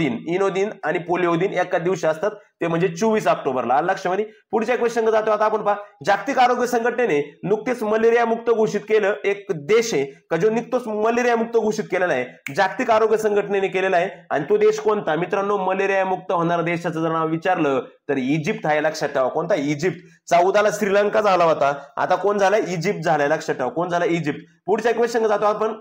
दिन आणि पोलिओ दिन एका दिवशी असतात, ते म्हणजे 24 ऑक्टोबरला. लक्षामध्ये. पुढच्या क्वेश्चन जातो आता आपण पहा. जागतिक आरोग्य संघटनेने नुकतेच मलेरिया मुक्त घोषित केलं एक देश आहे का जो नुकतंच मलेरिया मुक्त घोषित केलेला आहे? जागतिक आरोग्य संघटनेने केलेला आहे. आणि तो देश कोणता मित्रांनो? मलेरिया मुक्त होणाऱ्या देशाचं जर नाव विचारलं तर इजिप्त आहे. लक्षात ठेवा. कोणता? इजिप्त. 14ला श्रीलंका झाला होता, आता कोण झालाय? इजिप्त झालाय. लक्षात ठेवा. कोण झाला? इजिप्त. पुढच्या क्वेश्चन जातो आपण.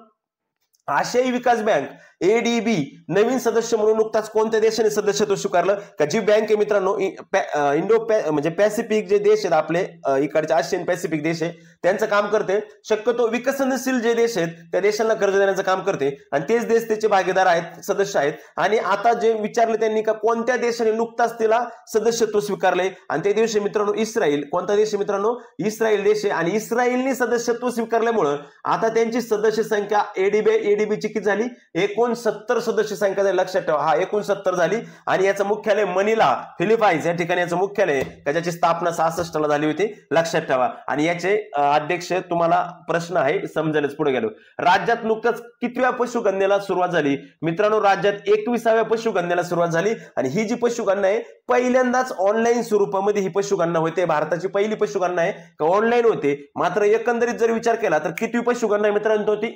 आशियाई विकास बँक ADB नवीन सदस्य म्हणून नुकताच कोणत्या देशाने सदस्यत्व स्वीकारलं? का जी बँक आहे मित्रांनो म्हणजे पॅसिफिक जे देश आहेत आपले इकडचे आशियन पॅसिफिक देश आहे त्यांचं काम करते. शक्यतो विकसनशील जे देश आहेत त्या देशांना कर्ज देण्याचं काम करते आणि तेच देश त्याचे भागीदार आहेत, सदस्य आहेत. आणि आता जे विचारले त्यांनी का कोणत्या देशाने नुकताच तिला सदस्यत्व स्वीकारले, आणि ते देश मित्रांनो इस्रायल. कोणता देश मित्रांनो? इस्रायल देश आहे. आणि इस्रायलने सदस्यत्व स्वीकारल्यामुळे आता त्यांची सदस्य संख्या ADB ची किती झाली? 69 सदस्य संख्या झाली. लक्षात ठेवा. हा 69 झाली. आणि याचं मुख्यालय मनिला फिलिपाईन्स या ठिकाणी याचं मुख्यालय, ज्याची स्थापना 66ला झाली होती. लक्षात ठेवा. आणि याचे अध्यक्ष तुम्हाला प्रश्न आहे समजेलच. पुढे गेलो. राज्यात नुकताच कितव्या पशुगणनेला सुरुवात झाली मित्रांनो? राज्यात 21व्या पशुगणनेला सुरुवात झाली. आणि ही जी पशुगणना आहे पहिल्यांदाच ऑनलाईन स्वरूपामध्ये ही पशुगणना होते. भारताची पहिली पशुगणना आहे का ऑनलाईन होते. मात्र एकंदरीत जर विचार केला तर कितवी पशुगणना आहे मित्रांनो? ती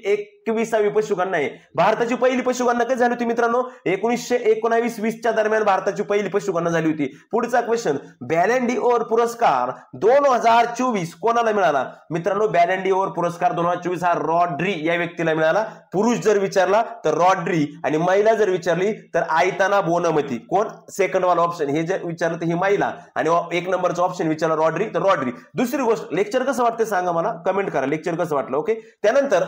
21वी पशुगणना आहे. भारताची पहिली पशुगणना कधी झाली होती मित्रांनो? 1919-20च्या दरम्यान भारताची पहिली पशुगणना झाली होती. पुढचा क्वेश्चन. बॅलन डी'ओर पुरस्कार 2024 कोणाला मिळाला मित्रांनो? बॅलन डी'ओर पुरस्कार 2024 हा रॉड्री या व्यक्तीला मिळाला. पुरुष जर विचारला तर रॉड्री, आणि महिला जर विचारली तर आयताना बोनमती. कोण? सेकंड वाला ऑप्शन. हे जर विचारलं तर ही महिला, आणि 1 नंबरचा ऑप्शन विचारला रॉड्री तर रॉड्री. दुसरी गोष्ट, लेक्चर कसं वाटतं सांगा मला, कमेंट करा लेक्चर कसं वाटलं. ओके. त्यानंतर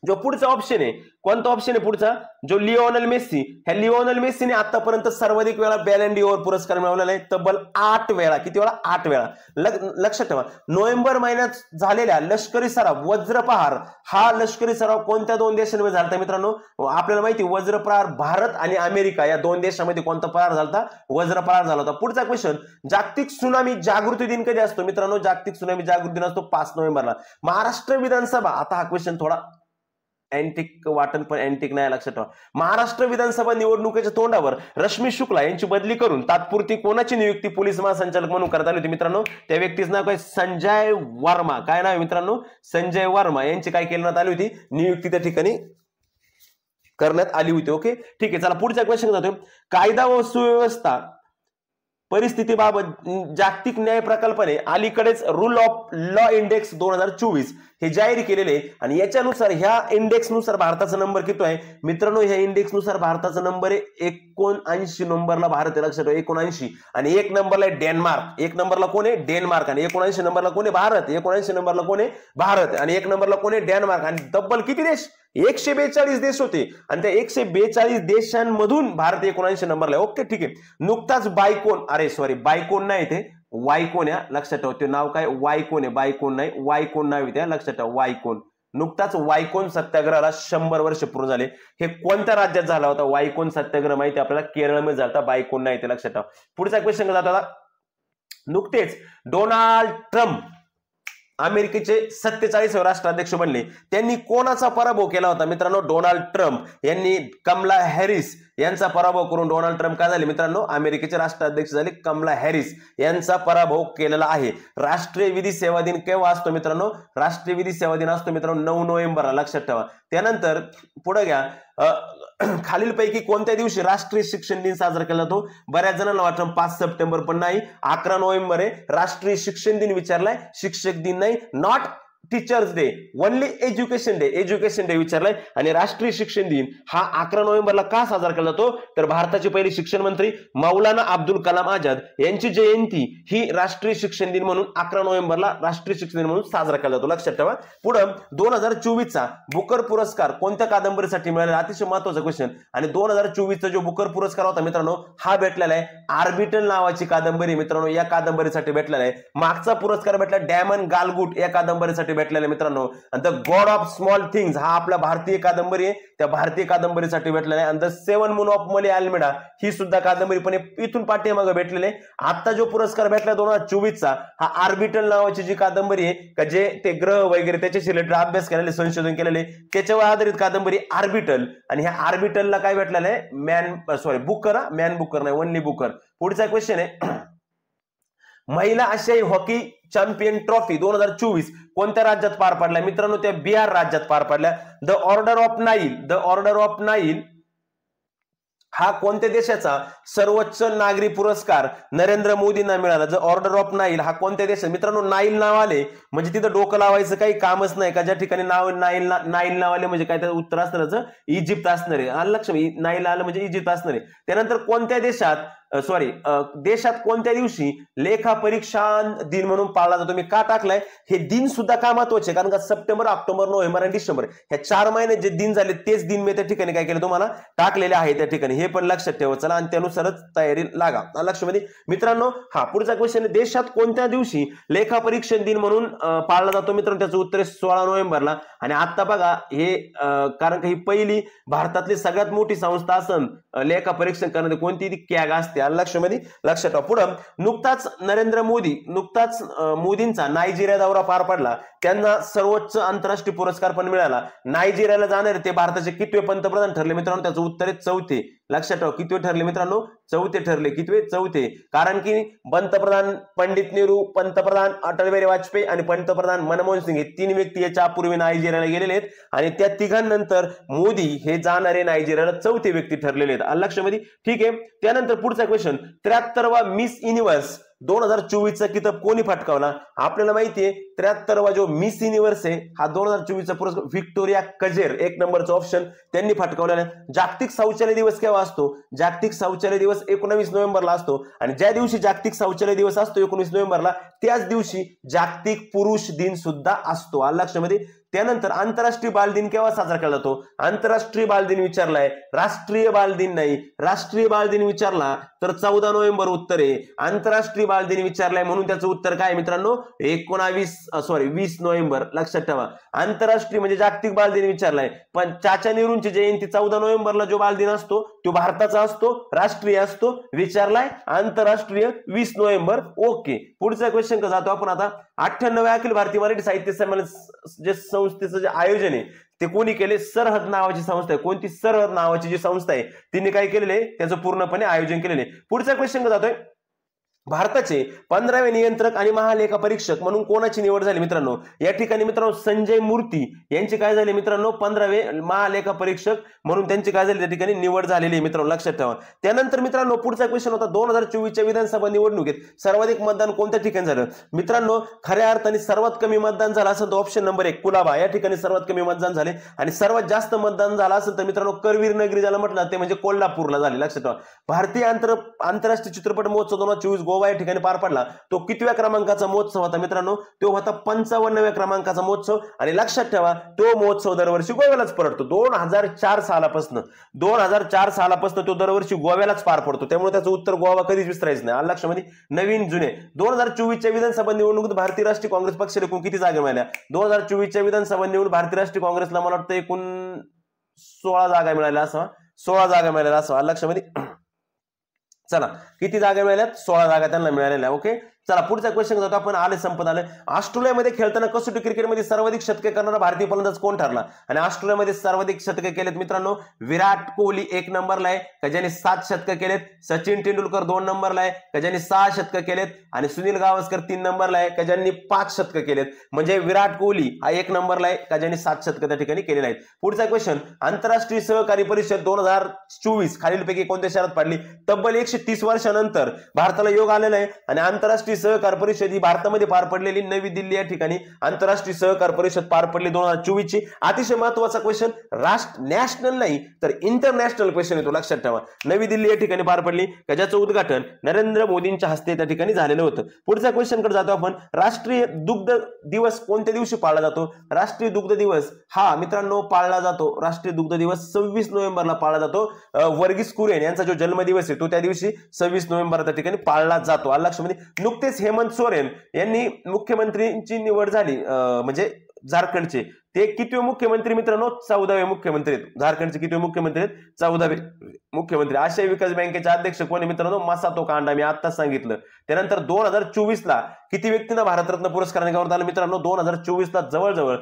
जो पुढचा ऑप्शन आहे, कोणता ऑप्शन आहे पुढचा, जो लिओनेल मेसी, ह्या लिओनेल मेसीने आतापर्यंत सर्वाधिक वेळा बॅलन डी ओवर पुरस्कार मिळवलेला आहे, तब्बल 8 वेळा. किती वेळा? 8 वेळा. लक्षात ठेवा, नोव्हेंबर महिन्यात झालेल्या लष्करी सराव वज्रप्रहार हा लष्करी सराव कोणत्या 2 देशांमध्ये झाला मित्रांनो? आपल्याला माहिती वज्रप्रहार भारत आणि अमेरिका या 2 देशांमध्ये कोणता प्रहार झाला? वज्रप्रहार झाला होता. पुढचा क्वेश्चन, जागतिक सुनामी जागृती दिन कधी असतो मित्रांनो? जागतिक सुनामी जागृती दिन असतो 5 नोव्हेंबरला. महाराष्ट्र विधानसभा, आता हा क्वेश्चन थोडा अँटिक वाटण पण अँटिक नाही, लक्षात ठेवा. महाराष्ट्र विधानसभा निवडणुकीच्या तोंडावर रश्मी शुक्ला यांची बदली करून तात्पुरती कोणाची नियुक्ती पोलीस महासंचालक म्हणून करण्यात आली होती मित्रांनो? त्या व्यक्तीचं नाव काय? संजय वर्मा. काय नाव आहे मित्रांनो? संजय वर्मा यांची काय करण्यात आली होती? नियुक्ती त्या ठिकाणी करण्यात आली होती. ओके, ठीक आहे. चला पुढचा क्वेश्चन जातोय. कायदा व सुव्यवस्था परिस्थितीबाबत जागतिक न्याय प्रकल्पाने अलीकडेच रूल ऑफ लॉ इंडेक्स 2024 हे जाहीर केलेले आणि याच्यानुसार ह्या इंडेक्सनुसार भारताचा नंबर किती आहे मित्रांनो? ह्या इंडेक्सनुसार भारताचा नंबर आहे 79 नंबरला भारत आहे, लक्षात ठेवा 79. आणि 1 नंबरला आहे डेन्मार्क. 1 नंबरला कोण आहे? डेन्मार्क. आणि 79 नंबरला कोण आहे? भारत. 79 नंबरला कोण आहे? भारत. आणि 1 नंबरला कोण आहे? डेन्मार्क. आणि तब्बल किती देश? 142 देश होते आणि त्या 142 देशांमधून भारत 79 नंबरला आहे. ओके, ठीक आहे. नुकताच बायकोन नाही, ते वायकोन या, लक्षात ठेवा. ते नाव काय? वायकोन आहे, बायकोन नाही, वायकोन नाव आहे त्या, लक्षात ठेवा. वायकोन. नुकताच वायकोन सत्याग्रहाला 100 वर्ष पूर्ण झाले. हे कोणत्या राज्यात झाला होता वायकोन सत्याग्रह? माहिती आपल्याला, केरळमध्ये झाला होता. बायकोन नाही ते, लक्षात ठेवा. पुढचा क्वेश्चन जाता, नुकतेच डोनाल्ड ट्रम्प अमेरिकेचे 47वे राष्ट्राध्यक्ष बनले. त्यांनी कोणाचा पराभव केला होता मित्रांनो? डोनाल्ड ट्रम्प यांनी कमला हॅरिस यांचा पराभव करून डोनाल्ड ट्रम्प काय झाले मित्रांनो? अमेरिकेचे राष्ट्राध्यक्ष झाले. कमला हॅरिस यांचा पराभव केलेला आहे. राष्ट्रीय विधी सेवा दिन केव्हा असतो मित्रांनो? राष्ट्रीय विधी सेवा दिन असतो मित्रांनो 9 नोव्हेंबरला, लक्षात ठेवा. त्यानंतर पुढे घ्या, खालीलपैकी कोणत्या दिवशी राष्ट्रीय शिक्षण दिन साजरा केला जातो? बऱ्याच जणांना वाटतं 5 सप्टेंबर, पण नाही, 11 नोव्हेंबर आहे. राष्ट्रीय शिक्षण दिन विचारलाय, शिक्षक दिन नाही. Not teachers day, only education day. Education day विचारलाय. आणि राष्ट्रीय शिक्षण दिन हा 11 नोव्हेंबरला का साजरा केला जातो? तर भारताचे पहिले शिक्षण मंत्री मौलाना अब्दुल कलाम आझाद यांची जयंती ही राष्ट्रीय शिक्षण दिन म्हणून 11 नोव्हेंबरला राष्ट्रीय शिक्षण दिन म्हणून साजरा केला जातो, लक्षात ठेवा. पुढे 2024चा बुकर पुरस्कार कोणत्या कादंबरीसाठी मिळाला? अतिशय महत्वाचा क्वेश्चन. आणि 2024चा जो बुकर पुरस्कार होता मित्रांनो, हा भेटलेला आहे आर्बिटल नावाची कादंबरी मित्रांनो, या कादंबरीसाठी भेटलेला आहे. मागचा पुरस्कार भेटला डॅमन गालगुट या कादंबरीसाठी भेटलेला मित्रांनो. आणि the God of small things हा आपला भारतीय कादंबरी आहे, त्या भारतीय कादंबरीसाठी भेटलेला आहे. आणि द 7 मून ऑफ मले अल्मेडा ही सुद्धा कादंबरी पण इथून पाठीमागे भेटलेले. आता जो पुरस्कार भेटला 2024चा हा आर्बिटल नावाची जी कादंबरी आहे का, जे ते ग्रह वगैरे त्याच्याशी रिलेटेड अभ्यास केलेले, संशोधन केलेले, त्याच्यावर आधारित कादंबरी आर्बिटल. आणि ह्या आर्बिटलला काय भेटलेलं आहे? बुकर नाही, ओनली बुकर. पुढचा क्वेश्चन आहे, महिला आशियाई हॉकी चॅम्पियन ट्रॉफी 2024 कोणत्या राज्यात पार पडल्या मित्रांनो? त्या बिहार राज्यात पार पडल्या. द ऑर्डर ऑफ नाईल हा कोणत्या देशाचा सर्वोच्च नागरी पुरस्कार नरेंद्र मोदींना मिळाला? द ऑर्डर ऑफ नाईल हा कोणत्या देशात मित्रांनो? नाईल नाव आले म्हणजे तिथं डोकं लावायचं काही कामच नाही का. ज्या ठिकाणी नाईल नाव आले म्हणजे काय त्याचं उत्तर असणार? इजिप्त असणार आहे. लक्ष, नाईल आलं म्हणजे इजिप्त असणार आहे. त्यानंतर कोणत्या देशात देशात कोणत्या दिवशी लेखा परीक्षा दिन म्हणून पाळला जातो? मी का टाकलाय हे दिन सुद्धा का महत्वाचे? कारण का सप्टेंबर, ऑक्टोबर, नोव्हेंबर आणि डिसेंबर ह्या 4 महिने जे दिन झाले तेच दिन मी त्या ठिकाणी काय केलं तुम्हाला टाकलेले आहे त्या ठिकाणी. हे पण लक्षात ठेवा. चला, आणि त्यानुसारच तयारी लागा. लक्षामध्ये मित्रांनो, हा पुढचा क्वेश्चन, देशात कोणत्या दिवशी लेखा परीक्षण दिन म्हणून पाळला जातो मित्रांनो? त्याचं उत्तर 16 नोव्हेंबरला. आणि आता बघा हे, कारण का ही पहिली भारतातली सगळ्यात मोठी संस्था असन लेखा परीक्षण करणारी कोणती? ती कॅग असते. लक्षामध्ये, लक्षात ठेवा. पुढे नुकताच मोदींचा नायजेरिया दौरा पार पडला. त्यांना सर्वोच्च आंतरराष्ट्रीय पुरस्कार पण मिळाला. नायजेरियाला जाणारे ते भारताचे कितवे पंतप्रधान ठरले मित्रांनो? त्याचं उत्तर आहे 4थे. लक्षात ठेवा, कितवे ठरले मित्रांनो? 4थे ठरले. कितवे? 4थे. कारण की पंतप्रधान पंडित नेहरू, पंतप्रधान अटल बिहारी वाजपेयी आणि पंतप्रधान मनमोहन सिंग हे 3 व्यक्ती याच्या पूर्वी नायजेरियाला गेलेले आहेत. आणि त्या तिघांनंतर मोदी हे जाणारे नायजेरियाला 4थे व्यक्ती ठरलेले आहेत. लक्षामध्ये, ठीक आहे. त्यानंतर पुढचा क्वेश्चन, 73वा मिस युनिव्हर्स 2024चा किताब कोणी पटकावला? आपल्याला माहितीये 73वा जो मिस युनिव्हर्स आहे हा 2024चा पुरस्कार व्हिक्टोरिया कजेर, 1 नंबरचा ऑप्शन, त्यांनी पटकावलेला आहे. जागतिक शौचालय दिवस केव्हा असतो? जागतिक शौचालय दिवस 19 नोव्हेंबरला असतो. आणि ज्या दिवशी जागतिक शौचालय दिवस असतो 19 नोव्हेंबरला त्याच दिवशी जागतिक पुरुष दिन सुद्धा असतो. लक्षामध्ये, त्यानंतर आंतरराष्ट्रीय बालदिन केव्हा साजरा केला जातो? आंतरराष्ट्रीय बालदिन विचारलाय, राष्ट्रीय बालदिन नाही. राष्ट्रीय बालदिन विचारला तर 14 नोव्हेंबर उत्तर आहे. आंतरराष्ट्रीय बालदिन विचारलाय म्हणून त्याचं उत्तर काय मित्रांनो? 20 नोव्हेंबर. लक्षात ठेवा, आंतरराष्ट्रीय म्हणजे जागतिक बालदिन विचारलाय, पण चाचा नेहरूंची जयंती 14 नोव्हेंबरला जो बालदिन असतो तो भारताचा असतो, राष्ट्रीय असतो. विचारलाय आंतरराष्ट्रीय 20 नोव्हेंबर. ओके, पुढचा क्वेश्चन जातो आपण आता. 98व्या अखिल भारतीय मराठी साहित्य संमेलन जे संस्थेचं जे आयोजन आहे ते कोणी केले? सरहद नावाची संस्था आहे. कोणती? सरहद नावाची जी संस्था आहे तिने काय केलेले आहे? त्याचं पूर्णपणे आयोजन केलेले. पुढचा क्वेश्चन जातोय, भारताचे 15वे नियंत्रक आणि महालेखा परीक्षक म्हणून कोणाची निवड झाली मित्रांनो? या ठिकाणी मित्रांनो संजय मूर्ती यांची काय झाली मित्रांनो? 15वे महालेखा परीक्षक म्हणून त्यांची काय झाली त्या ठिकाणी निवड झालेली आहे मित्रांनो, लक्षात ठेवा. त्यानंतर मित्रांनो पुढचा क्वेश्चन होता, 2024च्या विधानसभा निवडणुकीत सर्वाधिक मतदान कोणत्या ठिकाणी झालं? मित्रांनो खऱ्या अर्थाने सर्वात कमी मतदान झालं असेल तर ऑप्शन नंबर 1 कुलाबा या ठिकाणी सर्वात कमी मतदान झाले. आणि सर्वात जास्त मतदान झालं असेल तर मित्रांनो करवीर नगरी ज्याला म्हटलं ते म्हणजे कोल्हापूरला झाले. लक्षात ठेवा. भारतीय आंतरराष्ट्रीय चित्रपट महोत्सव 2024 गोवा या ठिकाणी पार पडला. तो कितव्या क्रमांकाचा महोत्सव होता मित्रांनो? तो होता 55व्या क्रमांकाचा महोत्सव. आणि लक्षात ठेवा तो महोत्सव दरवर्षी गोव्यालाच पडतो. 2004 सालापासून तो दरवर्षी गोव्यालाच पार पडतो. त्यामुळे त्याचं उत्तर गोवा कधीच विसरायचं नाही. लक्षामध्ये नवीन जुने. 2024च्या विधानसभा निवडणुकीत भारतीय राष्ट्रीय काँग्रेस पक्षाला एकूण किती जागा मिळाल्या? 2024च्या विधानसभा निवडणूक भारतीय राष्ट्रीय काँग्रेसला मला वाटतं एकूण 16 जागा मिळाल्या असावा. 16 जागा मिळाल्या असावा. लक्षामध्ये चला किती जागा मिळाल्यात? 16 जागा त्यांना मिळालेल्या. ओके, चला पुढचा क्वेश्चन जातो आपण. आले संपत आले. ऑस्ट्रेलियामध्ये खेळताना कसोटी क्रिकेटमध्ये सर्वाधिक शतके करणारा भारतीय फलंदाज कोण ठरला? आणि ऑस्ट्रेलियामध्ये सर्वाधिक शतके केलेत मित्रांनो विराट कोहली 1 नंबरला आहे का ज्याने 7 शतके केलेत. सचिन तेंडुलकर 2 नंबरला आहे का ज्यांनी 6 शतके केलेत. आणि सुनील गावस्कर 3 नंबरला आहे का ज्यांनी 5 शतके केलेत. म्हणजे विराट कोहली हा 1 नंबरला आहे का ज्यांनी 7 शतके त्या ठिकाणी केलेले आहेत. पुढचा क्वेश्चन, आंतरराष्ट्रीय सहकारी परिषद 2024 खालीलपैकी कोणत्या शहरात पडली? तब्बल 130 वर्षानंतर भारताला योग आलेला आहे. आणि आंतरराष्ट्रीय सहकार परिषद ही भारतामध्ये पार पडलेली नवी दिल्ली या ठिकाणी आंतरराष्ट्रीय सहकार परिषद पार पडली 2024 ची. अतिशय महत्वाचा क्वेश्चन, नॅशनल नाही तर इंटरनॅशनल क्वेश्चन येतो. लक्षात ठेवा. नवी दिल्ली या ठिकाणी पार पडली का ज्याचं उद्घाटन नरेंद्र मोदींच्या हस्ते त्या ठिकाणी झालेलं होतं. पुढच्या क्वेश्चन कडे जातो आपण. राष्ट्रीय दुग्ध दिवस कोणत्या दिवशी पाळला जातो? राष्ट्रीय दुग्ध दिवस हा मित्रांनो पाळला जातो. राष्ट्रीय दुग्ध दिवस 26 नोव्हेंबरला पाळला जातो. वर्गीस कुरियन यांचा जो जन्मदिवस आहे तो त्या दिवशी 26 नोव्हेंबर त्या ठिकाणी पाळला जातो. लक्षामध्ये नुकतेच हेमंत सोरेन यांनी मुख्यमंत्रीची निवड झाली म्हणजे झारखंडचे. ते कितवे मुख्यमंत्री मित्रांनो? 14वे मुख्यमंत्री आहेत. झारखंडचे कितवे मुख्यमंत्री आहेत? 14वे मुख्यमंत्री. आशियाई विकास बँकेचे अध्यक्ष कोण मित्रांनो? मसातो कांडा. मी आत्ताच सांगितलं. त्यानंतर 2024 ला किती व्यक्तींना भारतरत्न पुरस्काराने गौरवण्यात आलं मित्रांनो? 2024 ला जवळजवळ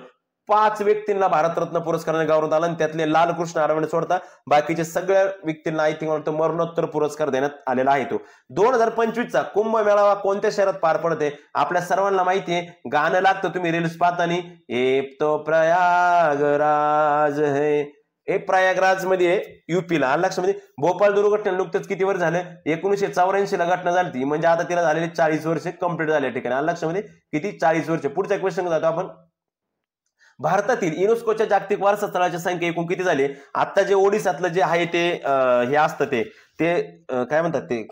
5 व्यक्तींना भारतरत्न पुरस्काराने गौरवण्यात आला. आणि त्यातले लालकृष्ण अडवाणी सोडता बाकीचे सगळ्या व्यक्तींना आय थिंक मरणोत्तर पुरस्कार देण्यात आलेला आहे. तो 2025 चा कुंभ मेळावा कोणत्या शहरात पार पडते? आपल्या सर्वांना माहिती आहे, गाणं लागतं तुम्ही रील्स पाहताना, एक तो प्रयागराज है. प्रयागराज मध्ये युपीला. लक्षामध्ये भोपाळ दुर्घटना नुकतेच किती वर्ष झाले? 1984 ला घटना झाली, म्हणजे आता तिला झालेले 40 वर्ष कंप्लीट झाले ठिकाणी. लक्षामध्ये किती? 40 वर्ष. पुढच्या क्वेश्चन जातो आपण. भारतातील युनेस्कोच्या जागतिक वारसा स्थळाची संख्या एकूण किती झाली? आता जे ओडिसातलं जे आहे ते हे असतं ते काय म्हणतात ते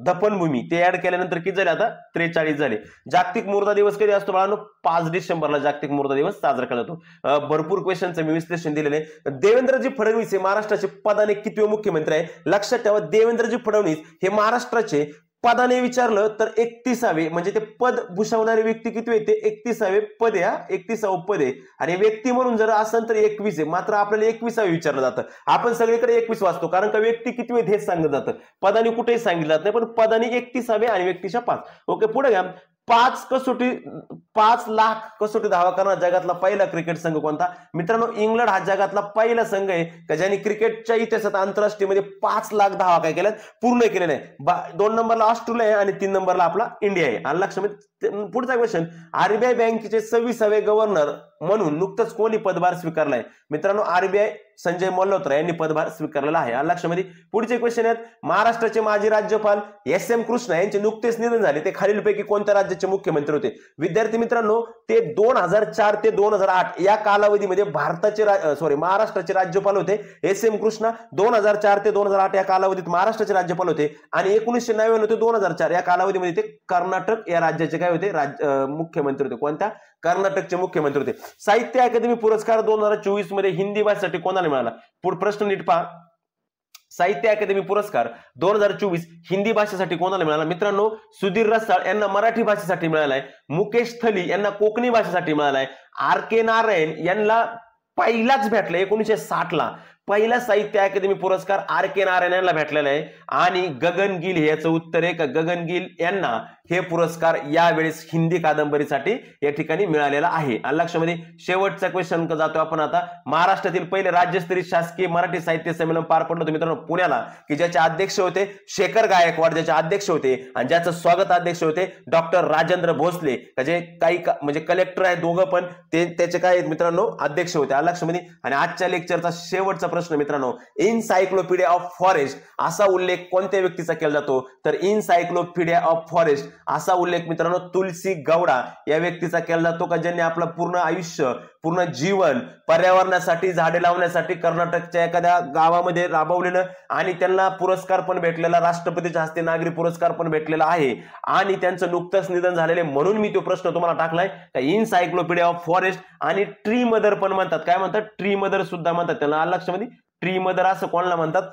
दफनभूमी ते ऍड केल्यानंतर किती झाले? आता 43 झाले. जागतिक मुर्दा दिवस कधी असतो बाळांनो? 5 डिसेंबरला जागतिक मुर्दा दिवस साजरा केला जातो. भरपूर क्वेश्चनचं मी विश्लेषण दिलेले. देवेंद्रजी फडणवीस हे महाराष्ट्राचे पदाने कितवे मुख्यमंत्री आहे? लक्षात ठेवा, देवेंद्रजी फडणवीस हे महाराष्ट्राचे पदाने विचारलं तर 31वे, म्हणजे ते पद भूषवणारे व्यक्ती किती आहे? ते 31वे पद आहे. 31वे पद आहे. आणि व्यक्ती म्हणून जर असेल तर 21 आहे. मात्र आपल्याला 21वे विचारलं जातं. आपण सगळीकडे 21 वाचतो कारण का व्यक्ती किती आहेत हेच सांगितलं जातं. पदाने कुठेही सांगितलं जात नाही, पण पदाने 31वे आणि व्यक्तीच्या 5. ओके, पुढे घ्या. 5 लाख कसोटी धावा करणारा जगातला पहिला क्रिकेट संघ कोणता? मित्रांनो इंग्लंड हा जगातला पहिला संघ आहे का ज्यांनी क्रिकेटच्या इतिहासात आंतरराष्ट्रीय मध्ये 5 लाख धावा काय केल्यात? पूर्ण केलेल्या आहे. 2 नंबरला ऑस्ट्रेलिया आहे आणि 3 नंबरला आपला इंडिया आहे. आणि लक्षामध्ये पुढचा क्वेश्चन, आरबीआय बँकेचे 26वे गव्हर्नर म्हणून नुकतंच कोणी पदभार स्वीकारलाय? मित्रांनो आरबीआय संजय मल्होत्रा यांनी पदभार स्वीकारलेला आहे. लक्षामध्ये पुढचे क्वेश्चन आहेत. महाराष्ट्राचे माजी राज्यपाल SM कृष्णा यांचे नुकतेच निधन झाले. ते खालीलपैकी कोणत्या राज्याचे मुख्यमंत्री होते? विद्यार्थी मित्रांनो ते 2004 ते 2008 या कालावधीमध्ये महाराष्ट्राचे राज्यपाल होते SM कृष्णा. 2004 ते 2008 या कालावधीत महाराष्ट्राचे राज्यपाल होते. आणि 1999 ते 2004 या कालावधीमध्ये ते कर्नाटक या राज्याचे काय काय होते मुख्यमंत्री होते. कोणत्या? कर्नाटकचे मुख्यमंत्री होते. साहित्य अकादमी पुरस्कार 2024 मध्ये हिंदी भाषेसाठी कोणाला मिळाला? पुढे प्रश्न नीट पहा. साहित्य अकादमी पुरस्कार 2024 हिंदी भाषेसाठी कोणाला मिळाला? मित्रांनो, सुधीर रसाळ यांना मराठी भाषेसाठी मिळालाय. मुकेश थली यांना कोकणी भाषेसाठी मिळालाय. RK नारायण यांना पहिलाच भेटला 1960 ला. पहिला साहित्य अकादमी पुरस्कार RK नारायण यांना भेटलेला आहे. आणि गगन गिल, याचं उत्तर आहे का गगन गिल यांना हे पुरस्कार यावेळेस हिंदी कादंबरीसाठी या ठिकाणी मिळालेला आहे. लक्षामध्ये शेवटचा क्वेश्चन जातो आपण आता. महाराष्ट्रातील पहिले राज्यस्तरीय शासकीय मराठी साहित्य संमेलन पार पडलं होतं मित्रांनो पुण्याला, की ज्याचे अध्यक्ष होते शेखर गायकवाड, ज्याचे अध्यक्ष होते आणि ज्याचं स्वागत अध्यक्ष होते डॉक्टर राजेंद्र भोसले, जे काही म्हणजे कलेक्टर आहे दोघं पण ते त्याचे काय मित्रांनो अध्यक्ष होते. लक्षामध्ये. आणि आजच्या लेक्चरचा शेवटचा प्रश्न मित्रांनो, इनसायक्लोपीडिया ऑफ फॉरेस्ट असा उल्लेख कोणत्या व्यक्तीचा केला जातो? तर इनसायक्लोपीडिया ऑफ फॉरेस्ट असा उल्लेख मित्रांनो तुलसी गौडा या व्यक्तीचा केला जातो, का ज्यांनी आपलं पूर्ण आयुष्य, पूर्ण जीवन पर्यावरणासाठी, झाडे लावण्यासाठी कर्नाटकच्या एखाद्या गावामध्ये राबवलेलं आणि त्यांना पुरस्कार पण भेटलेला, राष्ट्रपतीच्या हस्ते नागरी पुरस्कार पण भेटलेला आहे. आणि त्यांचं नुकतंच निधन झालेले, म्हणून मी तो प्रश्न तुम्हाला टाकलाय. इनसायक्लोपीडिया ऑफ फॉरेस्ट आणि ट्री मदर पण म्हणतात. काय म्हणतात? ट्री मदर सुद्धा म्हणतात त्याला. लक्षामध्ये. ट्री मदर असं कोणाला म्हणतात?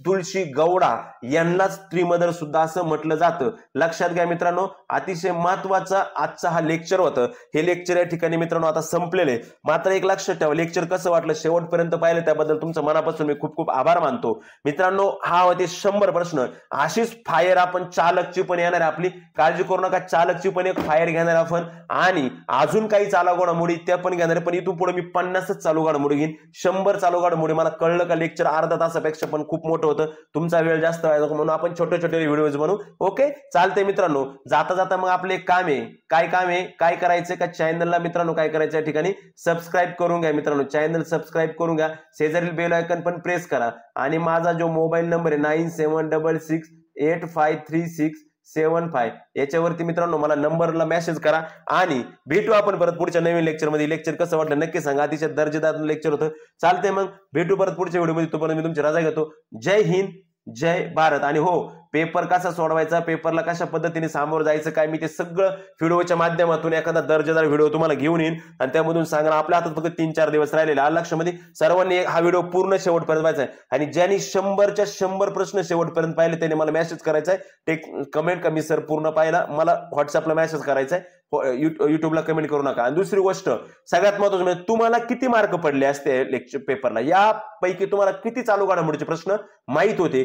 तुलसी गौडा यांनाच ट्री मदर सुद्धा असं म्हटलं जातं. लक्षात घ्या मित्रांनो. अतिशय महत्वाचा आजचा हा लेक्चर होतं. हे लेक्चर या ठिकाणी मित्रांनो आता संपलेले. मात्र एक लक्षात ठेवा, लेक्चर कसं वाटलं शेवटपर्यंत पाहिलं त्याबद्दल तुमचं मनापासून मी खूप खूप आभार मानतो. मित्रांनो, हा होते 100 प्रश्न. अशीच फायर आपण चालकची पण येणार आहे आपली, काळजी करू नका. चालकची पण एक फायर घेणार आपण आणि अजून काही चालू घडामोडी त्या पण घेणार. पण इथून पुढे मी 50च चालू घडामोडी घेईन. 100 चालू घडामोडी. मला कळलं का लेक्चर अर्धा तासापेक्षा पण खूप मोठं होतं, तुमचा वेळ जास्त व्हायचा म्हणून आपण छोटे छोटे व्हिडिओज बनवू. ओके, चालतंय मित्रांनो. जाता जाता मग आपले काम आहे. काय काम आहे? काय करायचंय का चॅनलला मित्रांनो काय करायचं या ठिकाणी सबस्क्राईब करून घ्या मित्रांनो. चॅनल सबस्क्राईब करून घ्या. शेजारील बेल आयकॉन पण प्रेस करा. आणि माझा जो मोबाईल नंबर आहे 9766853675 याच्यावरती मित्रांनो मला नंबरला मेसेज करा. आणि भेटू आपण परत पुढच्या नवीन लेक्चर मध्ये. लेक्चर कसं वाटलं नक्की सांगा. अतिशय दर्जेदार लेक्चर होतं. चालतंय मग भेटू परत पुढच्या व्हिडिओमध्ये. तोपर्यंत मी तुमची रजा घेतो. जय हिंद, जय भारत. आणि हो, पेपर कसा सोडवायचा, पेपरला कशा पद्धतीने सामोरं जायचं काय, मी ते सगळं व्हिडिओच्या माध्यमातून एखादा दर्जेदार व्हिडिओ तुम्हाला घेऊन येईन आणि त्यामधून सांगा. आपल्या हातात फक्त 3-4 दिवस राहिलेले. लक्षामध्ये. सर्वांनी हा व्हिडिओ पूर्ण शेवटपर्यंत पाहायचा आहे. आणि ज्यांनी 100च्या 100 प्रश्न शेवटपर्यंत पाहिले त्यांनी मला मेसेज करायचा आहे. ते कमेंट का मी सर पूर्ण पाहिला, मला व्हॉट्सअपला मेसेज करायचा आहे. युट्यूबला कमेंट करू नका. आणि दुसरी गोष्ट सगळ्यात महत्त्वाची म्हणजे तुम्हाला किती मार्क पडले असते लेक्चर पेपरला, यापैकी तुम्हाला किती चालू घडामोडीचे प्रश्न माहित होते,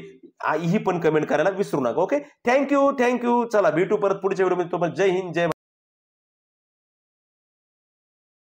ही पण कमेंट करायला विसरू नका. Okay, thank you. चला भेटू परत पुढच्या व्हिडिओमध्ये. जय हिंद, जय